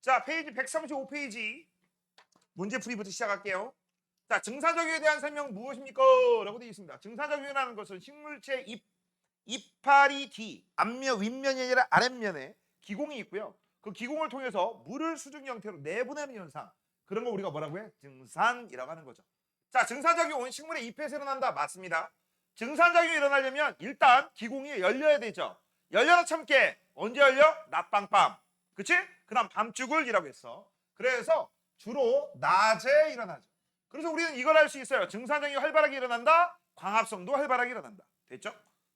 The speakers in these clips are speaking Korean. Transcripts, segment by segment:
자, 페이지 135페이지 문제풀이부터 시작할게요. 자, 증산작용에 대한 설명 무엇입니까? 라고 되어 있습니다. 증산작용이라는 것은 식물체 이파리 뒤, 앞면, 윗면이 아니라 아랫면에 기공이 있고요. 그 기공을 통해서 물을 수증 형태로 내보내는 현상. 그런 거 우리가 뭐라고 해? 증산이라고 하는 거죠. 자, 증산작용은 식물의 잎에서 일어난다. 맞습니다. 증산작용이 일어나려면 일단 기공이 열려야 되죠. 열려라 참깨. 언제 열려? 낮밤밤. 그치? 그 다음 밤주글이라고 했어. 그래서 주로 낮에 일어나죠. 그래서 우리는 이걸 알 수 있어요. 증산작용이 활발하게 일어난다. 광합성도 활발하게 일어난다. 됐죠?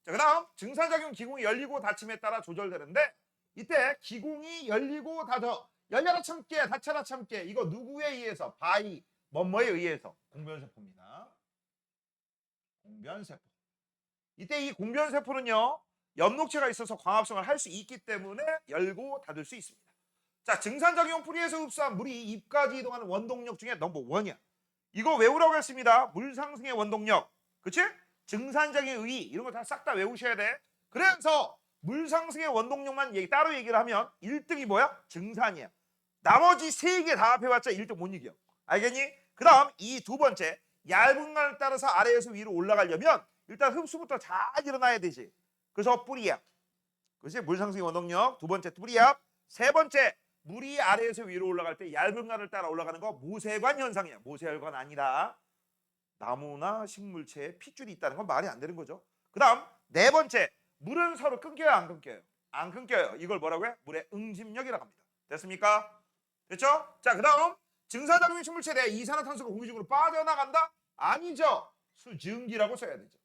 자, 그 다음 증산작용 기공이 열리고 닫힘에 따라 조절되는데 이때 기공이 열리고 닫아. 열려라 참깨, 닫혀라 참깨. 이거 누구에 의해서? 바이, 뭐뭐에 의해서. 공변세포입니다. 공변세포. 이때 이 공변세포는요. 엽록체가 있어서 광합성을 할 수 있기 때문에 열고 닫을 수 있습니다. 자, 증산작용 뿌리에서 흡수한 물이 잎까지 이동하는 원동력 중에 넘버 원이야. 이거 외우라고 했습니다. 물 상승의 원동력. 그치? 증산작용의 의 이런 거 다 싹 다 외우셔야 돼. 그래서 물 상승의 원동력만 따로 얘기를 하면 1등이 뭐야? 증산이야. 나머지 3개 다 합해봤자 1등 못 이겨. 알겠니? 그 다음 이 두 번째 얇은 간을 따라서 아래에서 위로 올라가려면 일단 흡수부터 잘 일어나야 되지. 그래서 뿌리압. 그렇지? 물 상승의 원동력. 두 번째 뿌리압. 세 번째 물이 아래에서 위로 올라갈 때 얇은 간을 따라 올라가는 거 모세관 현상이야. 모세혈관 아니라 나무나 식물체에 핏줄이 있다는 건 말이 안 되는 거죠. 그 다음 네 번째 물은 서로 끊겨요 안 끊겨요? 안 끊겨요. 이걸 뭐라고 해? 물의 응집력이라고 합니다. 됐습니까? 됐죠? 자, 그 다음 증산작용 식물체에 대해 이산화탄소가 공기 중으로 빠져나간다? 아니죠. 수증기라고 써야 되죠.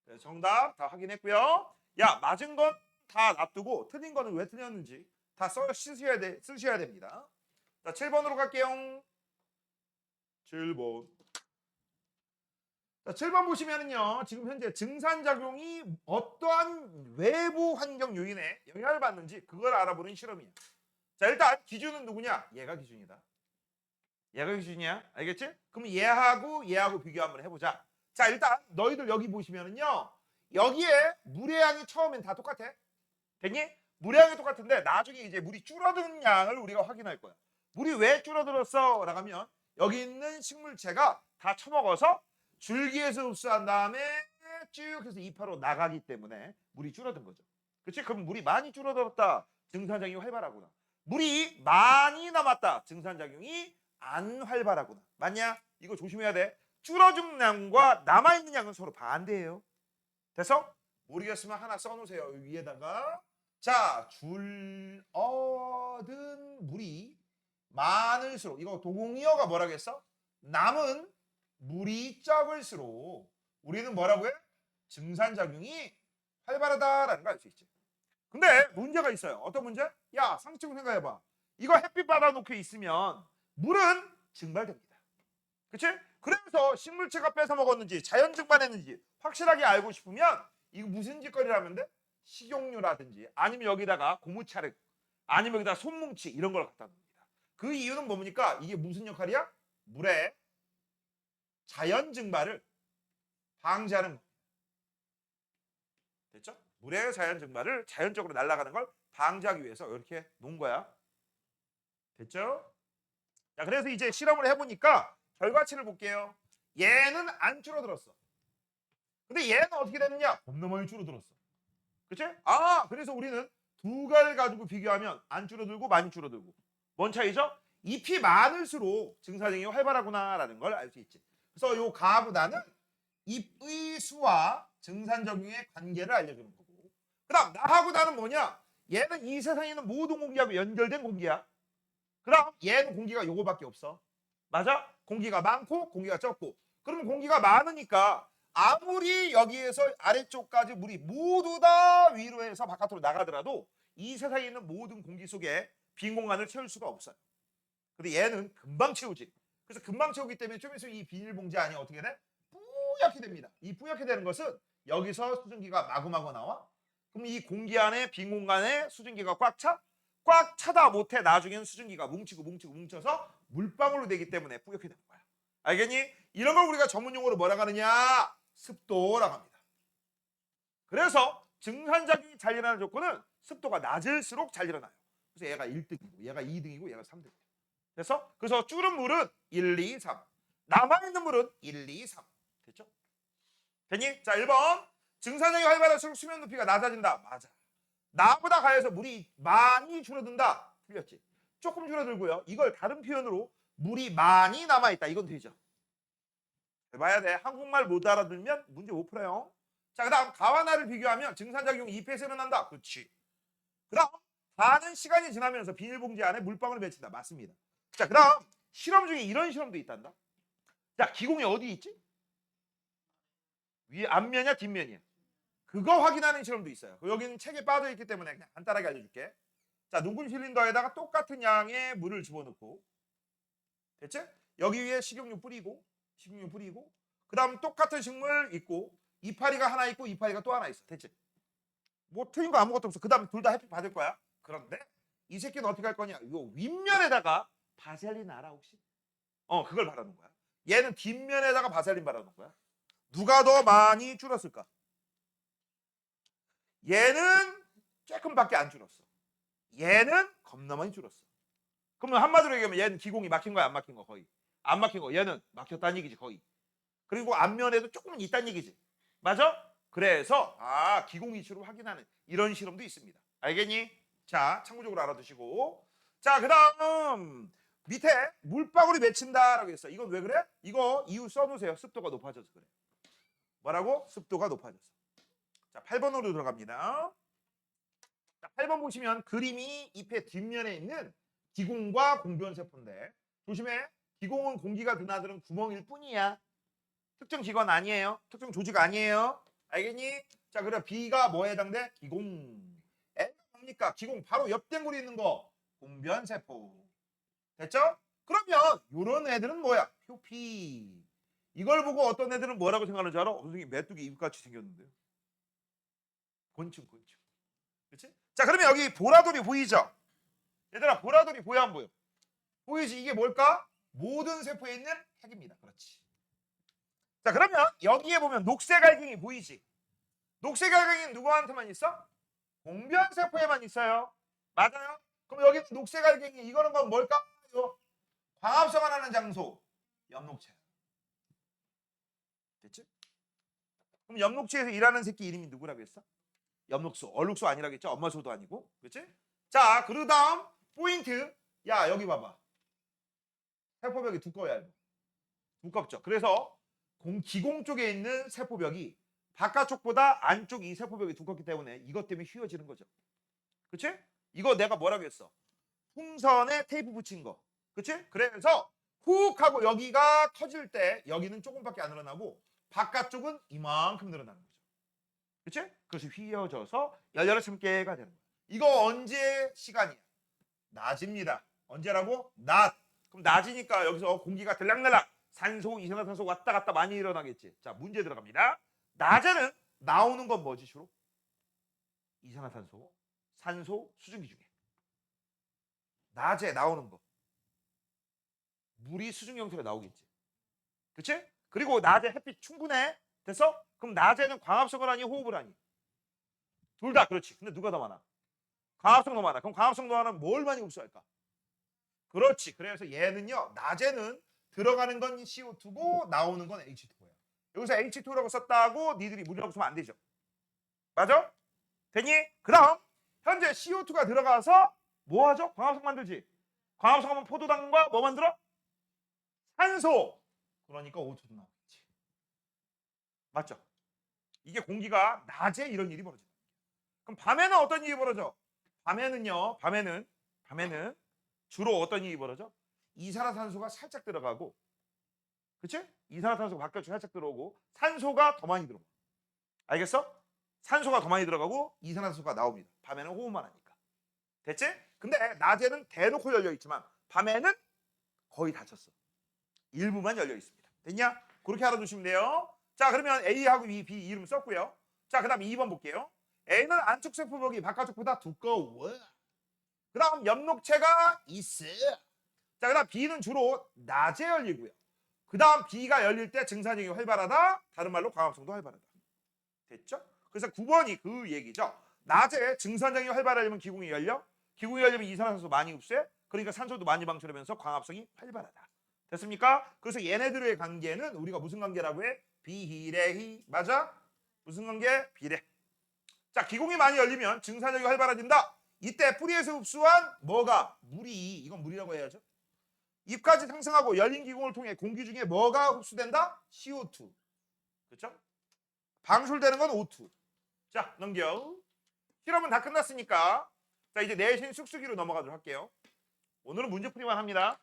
네, 정답 다 확인했고요. 야, 맞은 건 다 놔두고 틀린 거는 왜 틀렸는지 다 쓰셔야 됩니다. 자, 7번으로 갈게요. 7번. 자, 7번 보시면은요. 지금 현재 증산작용이 어떠한 외부 환경 요인에 영향을 받는지 그걸 알아보는 실험이에요. 자, 일단 기준은 누구냐? 얘가 기준이다. 얘가 기준이야. 알겠지? 그럼 얘하고 비교 한번 해보자. 자, 일단 너희들 여기 보시면은요. 여기에 물의 양이 처음엔 다 똑같아. 됐니? 물의 양이 똑같은데 나중에 이제 물이 줄어든 양을 우리가 확인할 거야. 물이 왜 줄어들었어? 라고 하면 여기 있는 식물체가 다 처먹어서 줄기에서 흡수한 다음에 쭉 해서 이파로 나가기 때문에 물이 줄어든 거죠. 그렇지? 그럼 물이 많이 줄어들었다. 증산작용이 활발하구나. 물이 많이 남았다. 증산작용이 안 활발하구나. 맞냐? 이거 조심해야 돼. 줄어든 양과 남아있는 양은 서로 반대예요. 됐어? 모르겠으면 하나 써놓으세요. 위에다가. 자, 줄 얻은 물이 많을수록 이거 도공이어가 뭐라고 했어? 남은 물이 적을수록 우리는 뭐라고 해? 증산작용이 활발하다라는 걸 알 수 있지. 근데 문제가 있어요. 어떤 문제? 야, 상식적으로 생각해봐. 이거 햇빛 받아놓고 있으면 물은 증발됩니다. 그치? 그래서 식물체가 뺏어 먹었는지 자연 증발했는지 확실하게 알고 싶으면 이거 무슨 짓거리라면 돼? 식용유라든지 아니면 여기다가 고무차륵 아니면 여기다 손뭉치 이런 걸 갖다 놉니다. 그 이유는 뭡니까? 이게 무슨 역할이야? 물의 자연 증발을 방지하는 겁니다. 됐죠? 물의 자연 증발을 자연적으로 날아가는 걸 방지하기 위해서 이렇게 놓은 거야. 됐죠? 자, 그래서 이제 실험을 해보니까 결과치를 볼게요. 얘는 안 줄어들었어. 근데 얘는 어떻게 됐느냐? 겁나 많이 줄어들었어. 그치? 아, 그래서 우리는 두 가지를 가지고 비교하면 안 줄어들고 많이 줄어들고. 뭔 차이죠? 잎이 많을수록 증산작용이 활발하구나라는 걸 알 수 있지. 그래서 요 가보다는 잎의 수와 증산작용의 관계를 알려주는 거고. 그 다음 나하고 나는 뭐냐? 얘는 이 세상에 있는 모든 공기하고 연결된 공기야. 그 다음 얘는 공기가 요거밖에 없어. 맞아? 공기가 많고 공기가 적고. 그러면 공기가 많으니까 아무리 여기에서 아래쪽까지 물이 모두 다 위로 해서 바깥으로 나가더라도 이 세상에 있는 모든 공기 속에 빈 공간을 채울 수가 없어요. 근데 얘는 금방 채우지. 그래서 금방 채우기 때문에 좀 있으면 이 비닐봉지 안이 어떻게 돼? 뿌옇게 됩니다. 이 뿌옇게 되는 것은 여기서 수증기가 마구마구 나와. 그럼 이 공기 안에 빈 공간에 수증기가 꽉 차? 꽉 차다 못해 나중에는 수증기가 뭉쳐서 물방울로 되기 때문에 뿌옇게 되는 거야. 알겠니? 이런 걸 우리가 전문 용어로 뭐라고 하느냐? 습도라고 합니다. 그래서 증산작용이 잘 일어나는 조건은 습도가 낮을수록 잘 일어나요. 그래서 얘가 1등이고 얘가 2등이고 얘가 3등. 됐어? 그래서 줄은 물은 1, 2, 3. 남아있는 물은 1, 2, 3. 됐죠? 됐니? 자, 1번. 증산작용이 활발할수록 수면 높이가 낮아진다. 맞아. 나보다 가해서 물이 많이 줄어든다. 틀렸지? 조금 줄어들고요. 이걸 다른 표현으로 물이 많이 남아있다. 이건 되죠. 봐야 돼. 한국말 못 알아들면 문제 못 풀어요. 자, 그 다음 가와 나를 비교하면 증산작용 2패에서 일어난다. 그렇지. 그 다음 가는 시간이 지나면서 비닐봉지 안에 물방울을 맺힌다. 맞습니다. 자, 그 다음 실험 중에 이런 실험도 있단다. 자, 기공이 어디 있지? 위에 앞면이야 뒷면이야? 그거 확인하는 실험도 있어요. 여기는 책에 빠져있기 때문에 그냥 간단하게 알려줄게. 자, 눅은 실린더에다가 똑같은 양의 물을 집어넣고, 됐지? 여기 위에 식용유 뿌리고 그 다음 똑같은 식물 있고 이파리가 하나 있고 이파리가 또 하나 있어. 됐지? 뭐 틀린 거 아무것도 없어. 그 다음 둘 다 햇빛 받을 거야. 그런데 이 새끼는 어떻게 할 거냐? 요 윗면에다가 바셀린 알아 혹시? 그걸 바르는 거야. 얘는 뒷면에다가 바셀린 바르는 거야. 누가 더 많이 줄었을까? 얘는 조금밖에 안 줄었어. 얘는 겁나 많이 줄었어. 그러면 한마디로 얘기하면 얘는 기공이 막힌 거야, 안 막힌 거? 거의 안 막힌 거. 얘는 막혔다는 얘기지 거의. 그리고 앞면에도 조금 있다는 얘기지. 맞아? 그래서 기공 이치로 확인하는 이런 실험도 있습니다. 알겠니? 자, 참고적으로 알아두시고. 자, 그 다음 밑에 물방울이 맺힌다라고 했어. 이건 왜 그래? 이거 이유 써놓으세요. 습도가 높아져서 그래. 뭐라고? 습도가 높아져서. 자, 8번으로 들어갑니다. 자, 8번 보시면 그림이 잎의 뒷면에 있는 기공과 공변세포인데 조심해. 기공은 공기가 드나드는 구멍일 뿐이야. 특정 기관 아니에요. 특정 조직 아니에요. 알겠니? 자, 그래 B가 뭐에 해당돼? 기공. A가 뭡니까? 기공 바로 옆 댕구리 있는 거 공변세포. 됐죠? 그러면 이런 애들은 뭐야? 표피. 이걸 보고 어떤 애들은 뭐라고 생각하는지 알아? 선생님 메뚜기 입같이 생겼는데요. 곤충. 그렇지? 자, 그러면 여기 보라돌이 보이죠? 얘들아, 보라돌이 보여 안 보여? 보이지? 이게 뭘까? 모든 세포에 있는 핵입니다. 그렇지. 자, 그러면 여기에 보면 녹색 알갱이 보이지? 녹색 알갱이는 누구한테만 있어? 공변세포에만 있어요. 맞아요? 그럼 여기 녹색 알갱이 이거는 건 뭘까요? 광합성을 하는 장소. 엽록체. 됐지? 그럼 엽록체에서 일하는 새끼 이름이 누구라고 했어? 엽록소. 얼룩소 아니라겠죠? 엄마소도 아니고. 그렇지? 자, 그 다음 포인트. 야, 여기 봐봐. 세포벽이 두꺼워야 돼. 두껍죠. 그래서 기공 쪽에 있는 세포벽이 바깥쪽보다 안쪽 이 세포벽이 두껍기 때문에 이것 때문에 휘어지는 거죠. 그치? 이거 내가 뭐라고 했어? 풍선에 테이프 붙인 거. 그치? 그래서 훅 하고 여기가 터질 때 여기는 조금밖에 안 늘어나고 바깥쪽은 이만큼 늘어나는 거죠. 그치? 그래서 휘어져서 열려라 참깨가 되는 거야. 이거 언제 시간이야? 낮입니다. 언제라고? 낮. 그럼 낮이니까 여기서 공기가 들락날락 산소, 이산화탄소 왔다 갔다 많이 일어나겠지. 자, 문제 들어갑니다. 낮에는 나오는 건 뭐지 주로? 이산화탄소, 산소, 수증기 중에. 낮에 나오는 거. 물이 수증 형태로 나오겠지. 그치? 그리고 낮에 햇빛 충분해. 됐어? 그럼 낮에는 광합성을 하니 호흡을 하니? 둘 다 그렇지. 근데 누가 더 많아? 광합성 더 많아. 그럼 광합성 더 많으면 뭘 많이 흡수할까? 그렇지. 그래서 얘는요. 낮에는 들어가는 건 CO2고 나오는 건 H2고요. 여기서 H2라고 썼다고 니들이 물이라고 쓰면 안 되죠. 맞아? 됐니? 그 다음 현재 CO2가 들어가서 뭐 하죠? 광합성 만들지. 광합성 하면 포도당과 뭐 만들어? 산소. 그러니까 O2도 나오겠지. 맞죠? 이게 공기가 낮에 이런 일이 벌어져. 그럼 밤에는 어떤 일이 벌어져? 밤에는요. 밤에는 주로 어떤 일이 벌어져? 이산화탄소가 살짝 들어가고, 그치? 이산화탄소가 바깥으로 살짝 들어오고 산소가 더 많이 들어가. 알겠어? 산소가 더 많이 들어가고 이산화탄소가 나옵니다. 밤에는 호흡만 하니까. 됐지? 근데 낮에는 대놓고 열려 있지만 밤에는 거의 닫혔어. 일부만 열려 있습니다. 됐냐? 그렇게 알아두시면 돼요. 자, 그러면 A하고 B 이름 썼고요. 자, 그 다음 2번 볼게요. A는 안쪽 세포벽이 바깥쪽보다 두꺼워. 그 다음 엽록체가 있어. 자, 그 다음 B는 주로 낮에 열리고요. 그 다음 B가 열릴 때 증산작용이 활발하다. 다른 말로 광합성도 활발하다. 됐죠? 그래서 9번이 그 얘기죠. 낮에 증산작용이 활발하려면 기공이 열려. 기공이 열리면 이산화탄소 많이 흡수해. 그러니까 산소도 많이 방출하면서 광합성이 활발하다. 됐습니까? 그래서 얘네들의 관계는 우리가 무슨 관계라고 해? 비례히. 맞아? 무슨 관계? 비례. 자, 기공이 많이 열리면 증산작용이 활발해진다. 이때 뿌리에서 흡수한 뭐가? 물이. 이건 물이라고 해야죠. 입까지 상승하고 열린 기공을 통해 공기 중에 뭐가 흡수된다? CO2. 그렇죠? 방출되는 건 O2. 자, 넘겨. 실험은 다 끝났으니까 자, 이제 내신 쑥쑥이로 넘어가도록 할게요. 오늘은 문제풀이만 합니다.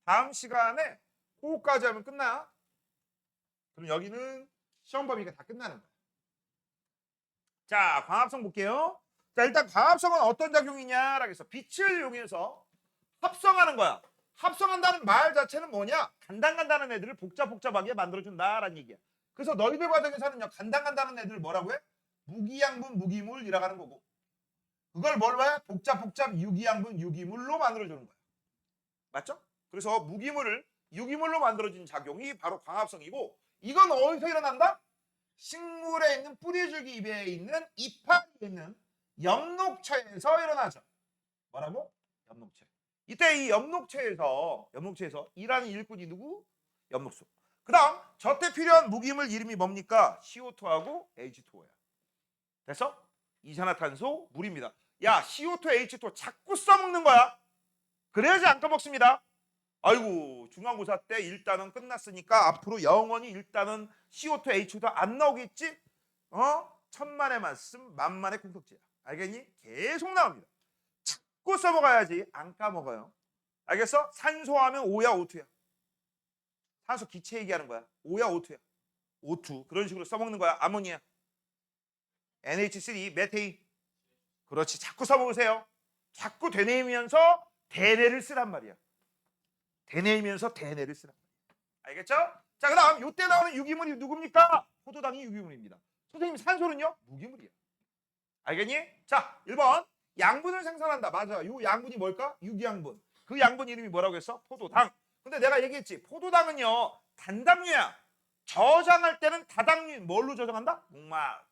다음 시간에 그거까지 하면 끝나. 그럼 여기는 시험 범위가 다 끝나는 거야. 자, 광합성 볼게요. 자, 일단 광합성은 어떤 작용이냐라고 해서 빛을 이용해서 합성하는 거야. 합성한다는 말 자체는 뭐냐? 간단간단한 애들을 복잡복잡하게 만들어준다라는 얘기야. 그래서 너희들 과정에서는요, 간단간단한 애들을 뭐라고 해? 무기양분, 무기물이라고 하는 거고, 그걸 뭘로 해? 복잡복잡 유기양분, 유기물로 만들어주는 거야. 맞죠? 그래서 무기물을 유기물로 만들어진 작용이 바로 광합성이고, 이건 어디서 일어난다? 식물에 있는 뿌리줄기에 있는 이파리에 있는 엽록체에서 일어나죠. 뭐라고? 엽록체. 이때 이 엽록체에서 일하는 일꾼이 누구? 엽록소. 그 다음 저때 필요한 무기물 이름이 뭡니까? CO2하고 H2O야. 됐어? 이산화탄소, 물입니다. 야, CO2, H2O 자꾸 써먹는 거야. 그래야지 안 까먹습니다. 아이고, 중간고사 때 일단은 끝났으니까 앞으로 영원히 일단은 CO2, H2O 안 나오겠지? 천만의 말씀, 만만의 콩떡지야. 알겠니? 계속 나옵니다. 자꾸 써먹어야지 안 까먹어요. 알겠어? 산소하면 O야, O2야. 산소 기체 얘기하는 거야. O야, O2야. O2. 그런 식으로 써먹는 거야. 아모니아. NH3, 메테인. 그렇지. 자꾸 써먹으세요. 자꾸 되뇌이면서 대뇌를 쓰란 말이야. 되뇌이면서 대뇌를 쓰란 말이야. 알겠죠? 자, 그 다음 요때 나오는 유기물이 누굽니까? 포도당이 유기물입니다. 선생님, 산소는요? 무기물이야. 알겠니? 자, 1번. 양분을 생산한다. 맞아. 요 양분이 뭘까? 유기양분. 그 양분 이름이 뭐라고 했어? 포도당. 근데 내가 얘기했지. 포도당은요, 단당류야. 저장할 때는 다당류. 뭘로 저장한다? 목말.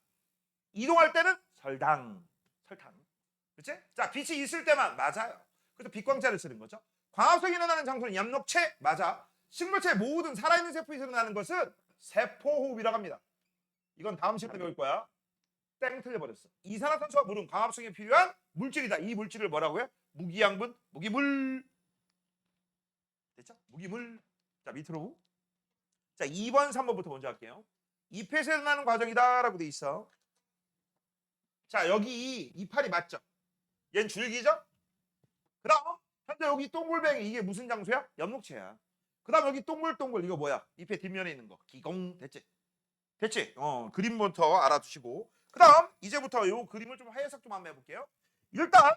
이동할 때는 설탕. 그치? 자, 빛이 있을 때만. 맞아요. 그래서 빛광자를 쓰는 거죠. 광합성이 일어나는 장소는 엽록체. 맞아. 식물체의 모든 살아있는 세포에서 일어나는 것은 세포호흡이라고 합니다. 이건 다음 시간에 배울 거야. 땡 틀려버렸어. 이산화탄소와 물은 광합성에 필요한 물질이다. 이 물질을 뭐라고 해? 무기양분, 무기물. 됐죠? 무기물. 자, 밑으로. 자, 2번, 3번부터 먼저 할게요. 잎에서 일어나는 과정이다 라고 돼 있어. 자, 여기 이파리 맞죠? 얜 줄기죠? 그 다음 현재 여기 동글뱅이 이게 무슨 장소야? 엽록체야. 그 다음 여기 동글동글 이거 뭐야? 잎의 뒷면에 있는 거. 기공. 됐지? 그림부터 알아두시고. 그 다음 이제부터 요 그림을 좀 해석 좀 한번 해볼게요. 일단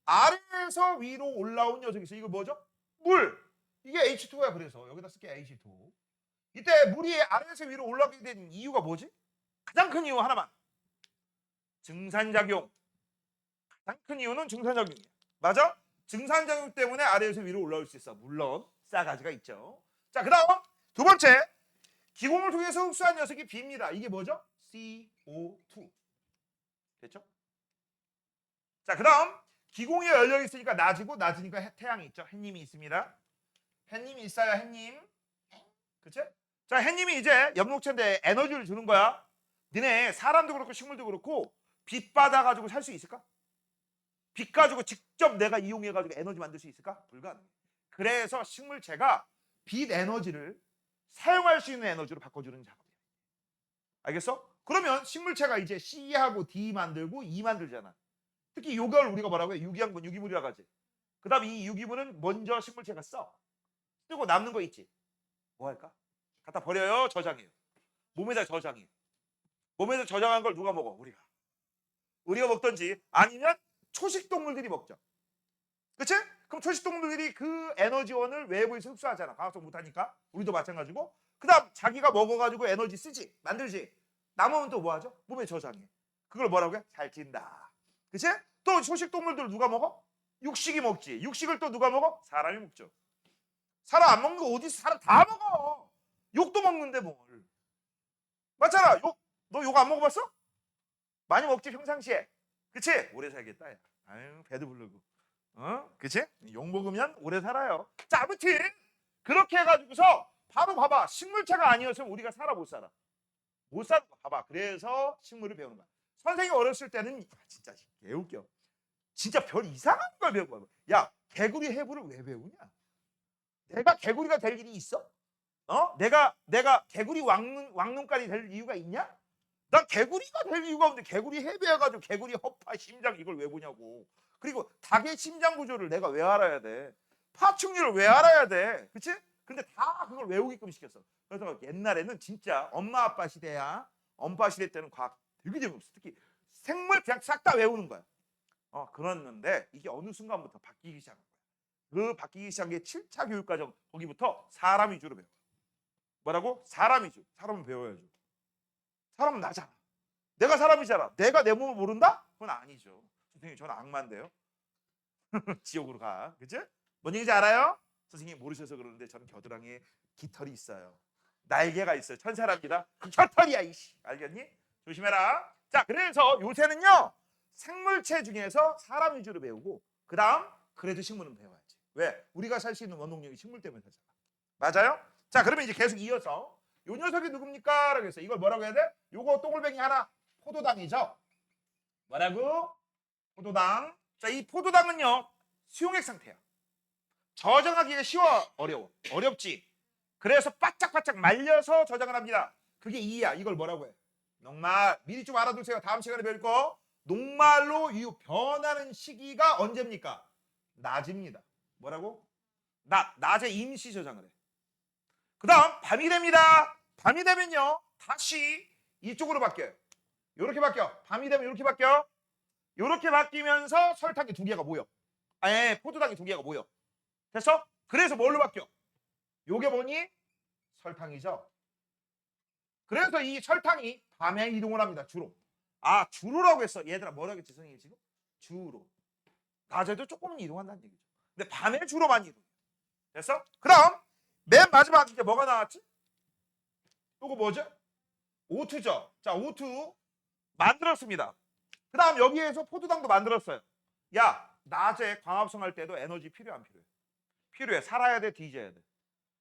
아래에서 위로 올라온 녀석이 있어. 이거 뭐죠? 물. 이게 H2야. 그래서 여기다 쓸게 H2. 이때 물이 아래에서 위로 올라오게 된 이유가 뭐지? 가장 큰 이유 하나만. 증산작용. 가장 큰 이유는 증산작용이야. 맞아? 증산작용 때문에 아래에서 위로 올라올 수 있어. 물론 싸가지가 있죠. 자, 그 다음 두 번째. 기공을 통해서 흡수한 녀석이 B입니다. 이게 뭐죠? CO2. 됐죠? 자, 그 다음 기공이 열려 있으니까 낮이고 낮으니까 태양이 있죠. 햇님이 있습니다. 햇님이 있어요. 햇님. 그치? 자, 햇님이 이제 엽록체인데 에너지를 주는 거야. 니네 사람도 그렇고 식물도 그렇고 빛 받아가지고 살 수 있을까? 빛 가지고 직접 내가 이용해가지고 에너지 만들 수 있을까? 불가능해. 그래서 식물체가 빛 에너지를 사용할 수 있는 에너지로 바꿔주는 작업이야. 알겠어? 그러면 식물체가 이제 C하고 D 만들고 E 만들잖아. 특히 이걸 우리가 뭐라고 해? 유기양분, 유기물이라고 하지. 그 다음 이 유기물은 먼저 식물체가 써. 쓰고 남는 거 있지. 뭐 할까? 갖다 버려요? 저장해요? 몸에다 저장해. 몸에다 저장한 걸 누가 먹어? 우리가 먹던지 아니면 초식 동물들이 먹죠. 그치? 그럼 초식 동물들이 그 에너지원을 외부에서 흡수하잖아. 광합성 못하니까. 우리도 마찬가지고. 그 다음 자기가 먹어가지고 에너지 쓰지. 만들지. 남으면 또 뭐 하죠? 몸에 저장해. 그걸 뭐라고 해? 살찐다. 그치? 또 초식 동물들 누가 먹어? 육식이 먹지. 육식을 또 누가 먹어? 사람이 먹죠. 사람 안 먹는 거 어디서 사람 다 먹어. 욕도 먹는데 뭘. 맞잖아. 너 욕 안 먹어봤어? 많이 먹지 평상시에. 그치? 오래 살겠다. 야. 아유, 배도 부르고. 그치? 욕 먹으면 오래 살아요. 자, 아무튼 그렇게 해가지고서 바로 봐봐. 식물체가 아니었으면 우리가 살아 못 살아. 못 사는 거 봐봐. 그래서 식물을 배우는 거야. 선생님이 어렸을 때는 진짜 개웃겨. 진짜 별 이상한 걸 배운 거야. 야, 개구리 해부를 왜 배우냐? 내가 개구리가 될 일이 있어? 내가 개구리 왕눈깔이 될 이유가 있냐? 난 개구리가 될 이유가 없는데 개구리 해부해가지고 개구리 허파 심장 이걸 왜 보냐고. 그리고 닭의 심장 구조를 내가 왜 알아야 돼? 파충류를 왜 알아야 돼? 그치? 근데 다 그걸 외우게끔 시켰어. 그래서 옛날에는 진짜 엄마 아빠 시대야. 엄마 시대 때는 과학 되게 재미없어. 특히 생물 그냥 싹 다 외우는 거야. 그랬는데 이게 어느 순간부터 바뀌기 시작한 거야. 그 바뀌기 시작한 게 7차 교육과정 거기부터 사람 위주로 배워. 뭐라고? 사람 위주. 사람은 배워야죠. 사람은 나잖아. 내가 사람이잖아. 내가 내 몸을 모른다? 그건 아니죠. 선생님 저는 악마인데요. 지옥으로 가. 그치? 뭔 얘기인지 알아요? 선생님이 모르셔서 그러는데 저는 겨드랑이에 깃털이 있어요. 날개가 있어요. 천사랍니다. 그 깃털이야 이씨. 알겠니? 조심해라. 자, 그래서 요새는요. 생물체 중에서 사람 위주로 배우고 그 다음 그래도 식물은 배워야지. 왜? 우리가 살 수 있는 원동력이 식물 때문에 살잖아. 맞아요? 자, 그러면 이제 계속 이어서 요 녀석이 누굽니까? 라고 해서 이걸 뭐라고 해야 돼? 요거 똥글뱅이 하나 포도당이죠. 뭐라고? 포도당. 자, 이 포도당은요 수용액 상태야. 저장하기가 쉬워? 어려워? 어렵지. 그래서 바짝바짝 말려서 저장을 합니다. 그게 이야. 이걸 뭐라고 해? 녹말. 미리 좀 알아두세요. 다음 시간에 배울 거. 녹말로 변하는 시기가 언제입니까? 낮입니다. 뭐라고? 낮에 임시 저장을 해. 그 다음 밤이 됩니다. 밤이 되면요 다시 이쪽으로 바뀌어요. 이렇게 바뀌어. 밤이 되면 이렇게 바뀌어. 이렇게 바뀌면서 설탕이 두 개가 모여. 포도당이 두 개가 모여. 됐어? 그래서 뭘로 바뀌어? 요게 뭐니? 설탕이죠. 그래서 이 설탕이 밤에 이동을 합니다. 주로. 주로라고 했어. 얘들아 뭐라고 했지 선생님 지금? 주로. 낮에도 조금은 이동한다는 얘기죠. 근데 밤에 주로 많이 이동해. 됐어? 그럼 맨 마지막 이제 뭐가 나왔지? 이거 뭐죠? O2죠. 자, O2 만들었습니다. 그 다음 여기에서 포도당도 만들었어요. 야, 낮에 광합성 할 때도 에너지 필요해 안 필요해? 필요해. 살아야 돼, 뒤져야 돼.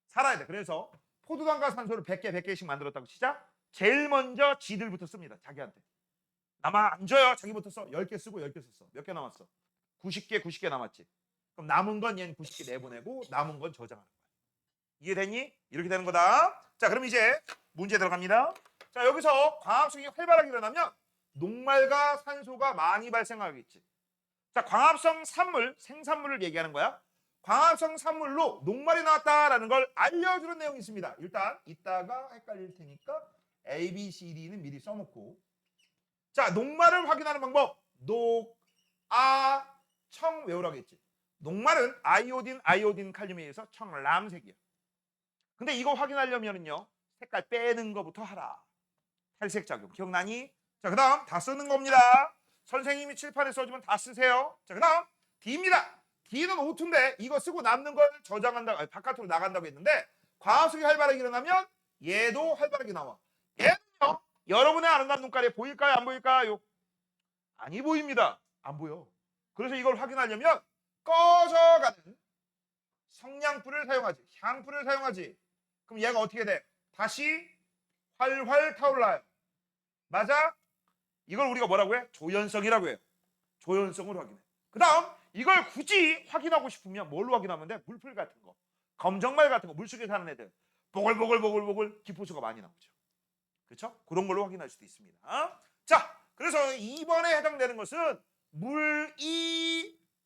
살아야 돼. 그래서 포도당과 산소를 100개, 100개씩 만들었다고 치자. 제일 먼저 지들부터 씁니다. 자기한테. 나만 안 줘요. 자기부터 써. 10개 쓰고 10개 썼어. 몇 개 남았어? 90개, 90개 남았지. 그럼 남은 건 얘는 90개 내보내고 남은 건 저장하는 거야. 이해됐니? 이렇게 되는 거다. 자, 그럼 이제 문제 들어갑니다. 자, 여기서 광합성이 활발하게 일어나면 녹말과 산소가 많이 발생하겠지. 자, 광합성 산물, 생산물을 얘기하는 거야. 광합성 산물로 녹말이 나왔다라는 걸 알려주는 내용이 있습니다. 일단 이따가 헷갈릴 테니까 A, B, C, D는 미리 써놓고. 자, 녹말을 확인하는 방법. 녹, 아, 청 외우라고 했지. 녹말은 아이오딘, 칼륨에 의해서 청람색이야. 근데 이거 확인하려면요. 색깔 빼는 거부터 하라. 탈색 작용. 기억나니? 자, 그 다음 다 쓰는 겁니다. 선생님이 칠판에 써주면 다 쓰세요. 자, 그 다음 D입니다. D는 O2인데 이거 쓰고 남는 걸 저장한다, 바깥으로 나간다고 했는데 광합성이 활발하게 일어나면 얘도 활발하게 나와. 얘는요. 여러분의 아름다운 눈깔에 보일까요? 안 보일까요? 아니 보입니다. 안 보여. 그래서 이걸 확인하려면 꺼져가는 성냥불을 사용하지. 향불을 사용하지. 그럼 얘가 어떻게 돼? 다시 활활 타올라요. 맞아? 이걸 우리가 뭐라고 해? 조연성이라고 해요. 조연성을 확인해. 그 다음 이걸 굳이 확인하고 싶으면 뭘로 확인하면 돼? 물풀 같은 거. 검정말 같은 거. 물속에 사는 애들. 보글보글 기포수가 많이 나오죠. 그렇죠? 그런 걸로 확인할 수도 있습니다. 자, 그래서 2번에 해당되는 것은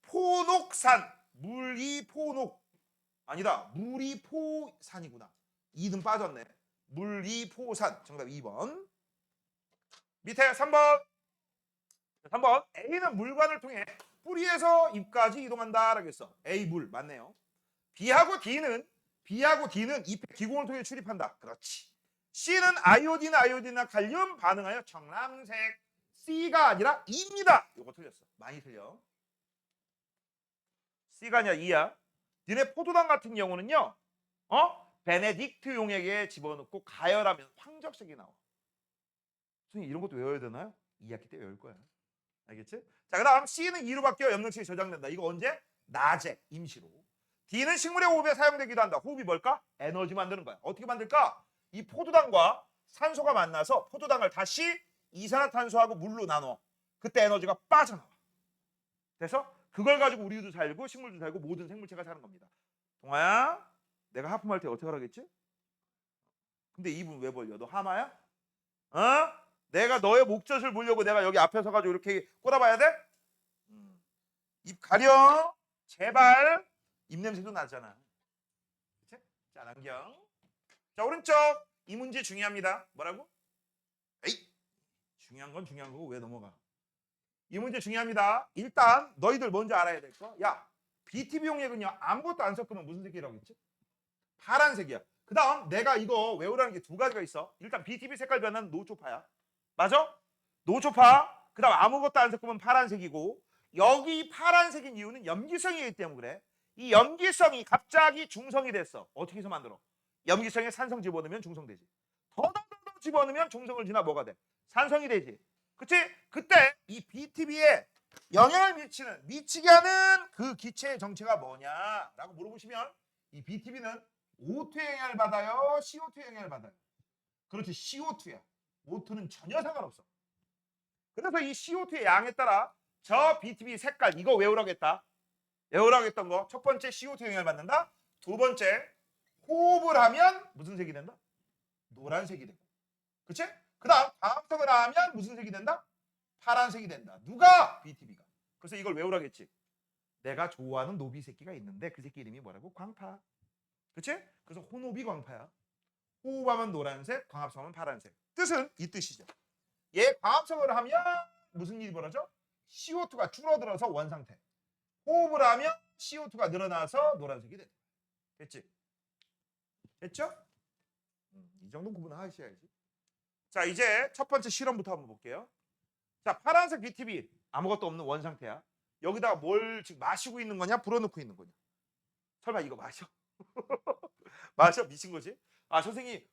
물이포녹산. 물이포녹. 아니다. 물이포산이구나. 2등 빠졌네. 물이포산. 정답 2번. 밑에 3번. 3번. A는 물관을 통해 뿌리에서 잎까지 이동한다라고 했어. A 물 맞네요. B하고 D는 잎의 기공을 통해 출입한다. 그렇지. C는 아이오딘이나 칼륨 반응하여 청람색. C가 아니라 E입니다. 이거 틀렸어. 많이 틀려. C가 아니라 E야. 니네 포도당 같은 경우는요. 베네딕트 용액에 집어넣고 가열하면 황적색이 나와. 선생님 이런 것도 외워야 되나요? 2학기 때 외울 거야. 알겠지? 자, 그 다음 C는 2로 바뀌어 염능식이 저장된다. 이거 언제? 낮에 임시로. D는 식물의 호흡에 사용되기도 한다. 호흡이 뭘까? 에너지 만드는 거야. 어떻게 만들까? 이 포도당과 산소가 만나서 포도당을 다시 이산화탄소하고 물로 나눠. 그때 에너지가 빠져나와. 그래서 그걸 가지고 우리도 살고 식물도 살고 모든 생물체가 사는 겁니다. 동아야, 내가 하품할 때 어떻게 하라겠지? 근데 입은 왜 벌려? 너 하마야? 어? 내가 너의 목젖을 보려고 내가 여기 앞에 서가지고 이렇게 꼬라봐야 돼? 입 가려. 제발. 입냄새도 나잖아. 그치? 자, 남경. 자, 오른쪽. 이 문제 중요합니다. 뭐라고? 에이, 중요한 건 중요한 거고 왜 넘어가? 이 문제 중요합니다. 일단 너희들 먼저 알아야 될 거. 야, BTB 용액은요 아무것도 안 섞으면 무슨 색이라고 했지? 파란색이야. 그 다음 내가 이거 외우라는 게 두 가지가 있어. 일단 BTB 색깔 변화는 노초파야. 맞아? 노초파. 그 다음 아무것도 안 섞으면 파란색이고, 여기 파란색인 이유는 염기성이기 때문에 그래. 이 염기성이 갑자기 중성이 됐어. 어떻게 해서 만들어? 염기성에 산성 집어넣으면 중성되지. 더 집어넣으면 중성을 지나 뭐가 돼? 산성이 되지. 그치? 그때 이 BTB에 영향을 미치게 하는 그 기체의 정체가 뭐냐라고 물어보시면 이 BTB는 O2의 영향을 받아요? CO2의 영향을 받아요? 그렇지, CO2야. O2는 전혀 상관없어. 그래서 이 CO2의 양에 따라 저 BTB 색깔 이거 외우라겠다. 외우라겠던 거. 첫 번째 CO2 영향을 받는다. 두 번째 호흡을 하면 무슨 색이 된다? 노란색이 되고. 그치? 그 다음 광합성을 하면 무슨 색이 된다? 파란색이 된다. 누가? BTB가. 그래서 이걸 외우라겠지. 내가 좋아하는 노비 새끼가 있는데 그 새끼 이름이 뭐라고? 광파. 그치? 그래서 호노비 광파야. 호흡하면 노란색, 광합성은 파란색. 뜻은 이 뜻이죠. 얘 광합성을 하면 무슨 일이 벌어져? CO2가 줄어들어서 원상태. 호흡을 하면 CO2가 늘어나서 노란색이 된다. 됐지? 됐죠? 이 정도 구분하셔야지. 자, 이제 첫 번째 실험부터 한번 볼게요. 자, 파란색 BTB 아무것도 없는 원상태야. 여기다가 뭘 지금 마시고 있는 거냐? 불어넣고 있는 거냐? 설마 이거 마셔? 마셔? 미친 거지? 아, 선생님이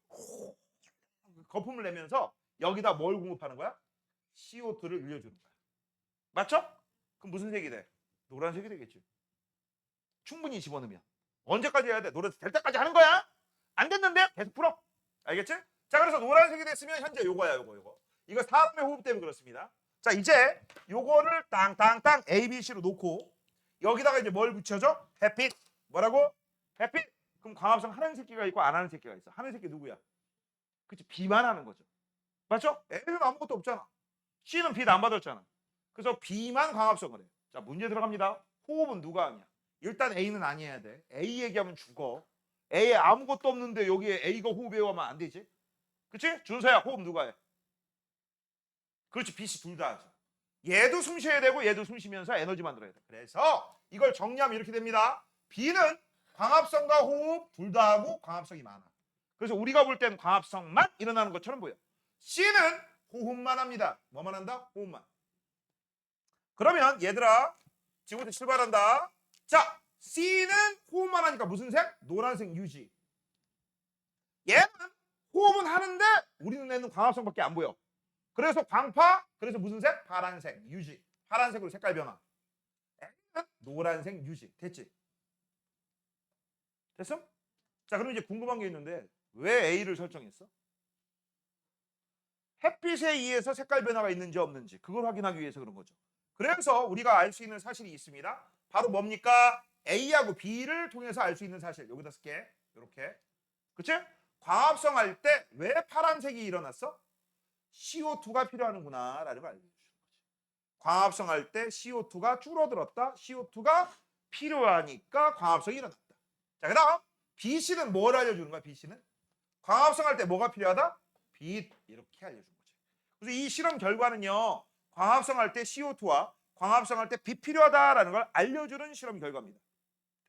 거품을 내면서 여기다 뭘 공급하는 거야? CO2를 일려주는 거야. 맞죠? 그럼 무슨 색이 돼? 노란색이 되겠지. 충분히 집어넣으면. 언제까지 해야 돼? 노란색 될 때까지 하는 거야? 안 됐는데? 계속 풀어. 알겠지? 자, 그래서 노란색이 됐으면 현재 요거야, 요거. 이거 사람의 호흡 때문에 그렇습니다. 자, 이제 요거를 땅땅땅 A, B, C로 놓고 여기다가 이제 뭘 붙여줘? 햇빛. 뭐라고? 햇빛. 그럼 광합성 하는 새끼가 있고 안 하는 새끼가 있어. 하는 새끼 누구야? 그치? B만 하는 거죠. 맞죠? A는 아무것도 없잖아. C는 빛 안 받았잖아. 그래서 B만 광합성을 해. 자, 문제 들어갑니다. 호흡은 누가 하냐? 일단 A는 아니어야 돼. A 얘기하면 죽어. A에 아무것도 없는데 여기에 A가 호흡에 하면 안 되지. 그치? 준서야, 호흡 누가 해? 그렇지, B씨 둘 다 하죠. 얘도 숨 쉬어야 되고 얘도 숨 쉬면서 에너지 만들어야 돼. 그래서 이걸 정리하면 이렇게 됩니다. B는 광합성과 호흡 둘 다 하고 광합성이 많아. 그래서 우리가 볼 때는 광합성만 일어나는 것처럼 보여. C는 호흡만 합니다. 뭐만 한다? 호흡만. 그러면 얘들아, 지금부터 출발한다. 자, C는 호흡만 하니까 무슨 색? 노란색 유지. 얘는 호흡은 하는데 우리 눈에는 광합성밖에 안 보여. 그래서 광파, 그래서 무슨 색? 파란색 유지. 파란색으로 색깔 변화. A는 노란색 유지. 됐지? 됐어? 자, 그럼 이제 궁금한 게 있는데 왜 A를 설정했어? 햇빛에 의해서 색깔 변화가 있는지 없는지 그걸 확인하기 위해서 그런 거죠. 그래서 우리가 알 수 있는 사실이 있습니다. 바로 뭡니까? A하고 B를 통해서 알 수 있는 사실. 여기다 쓸게. 이렇게. 그치? 광합성 할 때 왜 파란색이 일어났어? CO2가 필요하는구나 라는 걸 알려주는 거지. 광합성 할 때 CO2가 줄어들었다. CO2가 필요하니까 광합성이 일어났다. 자, 그 다음 BC는 뭘 알려주는 거야? BC는 광합성 할 때 뭐가 필요하다? 빛. 이렇게 알려준 거지. 그래서 이 실험 결과는요, 광합성 할 때 CO2와 광합성 할 때 빛 필요하다라는 걸 알려주는 실험 결과입니다.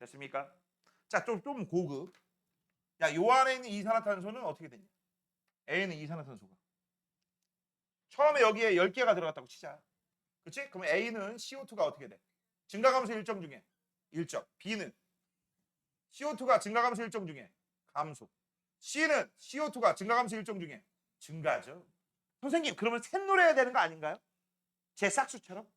됐습니까? 자, 좀 고급. 야, 요 안에 있는 이산화탄소는 어떻게 되냐? A는 이산화탄소가 처음에 여기에 10개가 들어갔다고 치자. 그렇지? 그럼 A는 CO2가 어떻게 돼? 증가감소 일정 중에 일정. B는 CO2가 증가감소 일정 중에 감소. C는 CO2가 증가감소 일정 중에 증가죠. 선생님, 그러면 샛노래야 되는 거 아닌가요? 제 싹수처럼?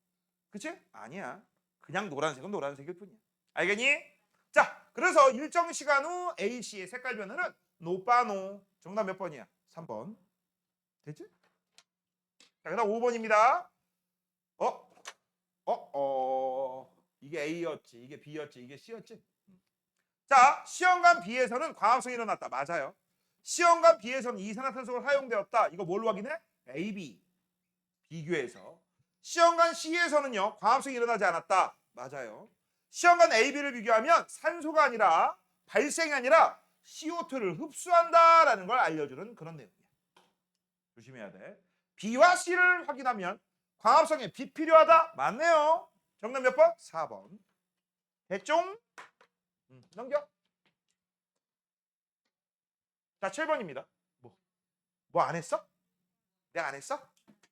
그치? 아니야. 그냥 노란색은 노란색일 뿐이야. 알겠니? 자, 그래서 일정 시간 후 AC의 색깔 변화는 노빠노. 정답 몇 번이야? 3번. 됐지? 자, 그다음 5번입니다. 이게 A였지, 이게 B였지, 이게 C였지. 자, 시험관 B에서는 광합성이 일어났다. 맞아요. 시험관 B에서는 이산화탄소가 사용되었다. 이거 뭘로 확인해? AB 비교해서. 시험관 C에서는요, 광합성이 일어나지 않았다. 맞아요. 시험관 AB를 비교하면 산소가 아니라 발생이 아니라 CO2를 흡수한다라는 걸 알려주는 그런 내용이야. 조심해야 돼. B와 C를 확인하면 광합성에 B 필요하다. 맞네요. 정답 몇 번? 4번. 됐죠? 넘겨. 자, 7번입니다. 뭐 안 했어? 내가 안 했어?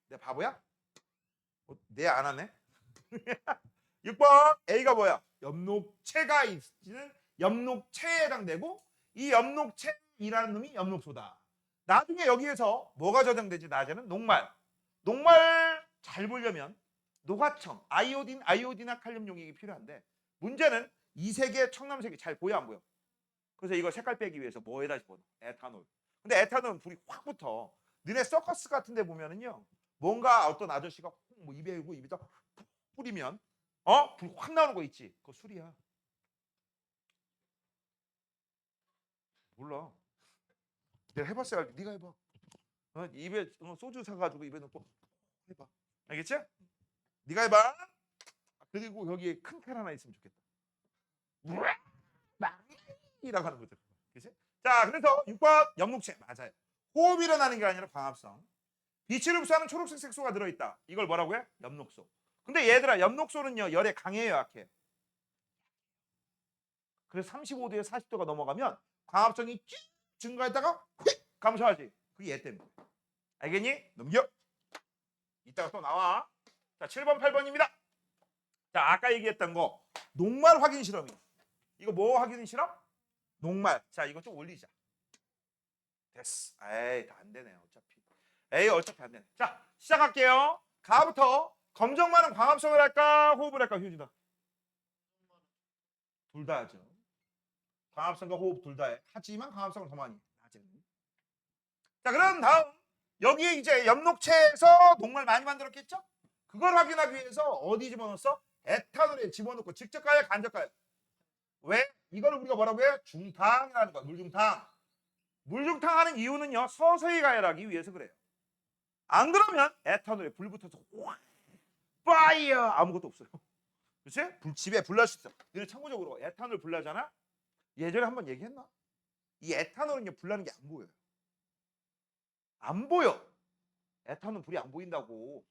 내가 바보야? 내 안 하네. 6번 A가 뭐야? 엽록체가 있는 엽록체에 해당되고 이 엽록체이라는 놈이 엽록소다. 나중에 여기에서 뭐가 저장되지? 낮에는 녹말. 녹말 잘 보려면 노화청, 아이오딘화 칼륨 용액이 필요한데 문제는 이 색의 청남색이 잘 보여 안 보여? 그래서 이거 색깔 빼기 위해서 뭐에다 집어넣어? 에탄올. 근데 에탄올은 불이 확 붙어. 너네 서커스 같은 데 보면은요. 뭔가 어떤 아저씨가 뭐 입에 이고 입에다 뿌리면 불 확 나오는 거 있지. 그거 술이야. 몰라. 내가 해봤어야 할게. 네가 해봐. 입에 소주 사가지고 입에 넣고 해봐. 알겠지? 네가 해봐. 그리고 여기에 큰 칼 하나 있으면 좋겠다. 이라고 하는 거죠. 그치? 자, 그래서 6번 엽록체 맞아요. 호흡이 일어나는 게 아니라 광합성. 빛을 흡수하는 초록색 색소가 들어있다. 이걸 뭐라고 해? 엽록소. 근데 얘들아, 엽록소는요 열에 강해요, 약해? 그래서 35도에 40도가 넘어가면 광합성이 쭉 증가했다가 휙 감소하지. 그게 얘 때문에. 알겠니? 넘겨. 이따가 또 나와. 자, 7번, 8번입니다. 자, 아까 얘기했던 거 녹말 확인 실험이. 이거 뭐 확인 실험? 녹말. 자, 이거 좀 올리자. 됐어. 에이, 다 안 되네. 어차피 안 되네. 자, 시작할게요. 가부터 검정만은 광합성을 할까? 호흡을 할까? 휴지다. 둘 다 하죠. 광합성과 호흡 둘 다 해. 하지만 광합성을 더 많이 해. 낮에는. 자, 그럼 다음 여기에 이제 엽록체에서 녹말 많이 만들었겠죠? 그걸 확인하기 위해서 어디 집어넣었어? 에탄올에 집어넣고 직접 가요? 간접 가요? 왜? 이걸 우리가 뭐라고 해요? 중탕이라는 거야. 물중탕. 물중탕 하는 이유는요. 서서히 가열하기 위해서 그래요. 안 그러면 에탄올에 불 붙어서 확 파이어 아무것도 없어요. 그렇지? 집에 불날 수 있어. 너네 참고적으로 에탄올 불나잖아? 예전에 한번 얘기했나? 이 에탄올은요 불나는 게 안 보여요. 안 보여. 에탄올 불이 안 보인다고.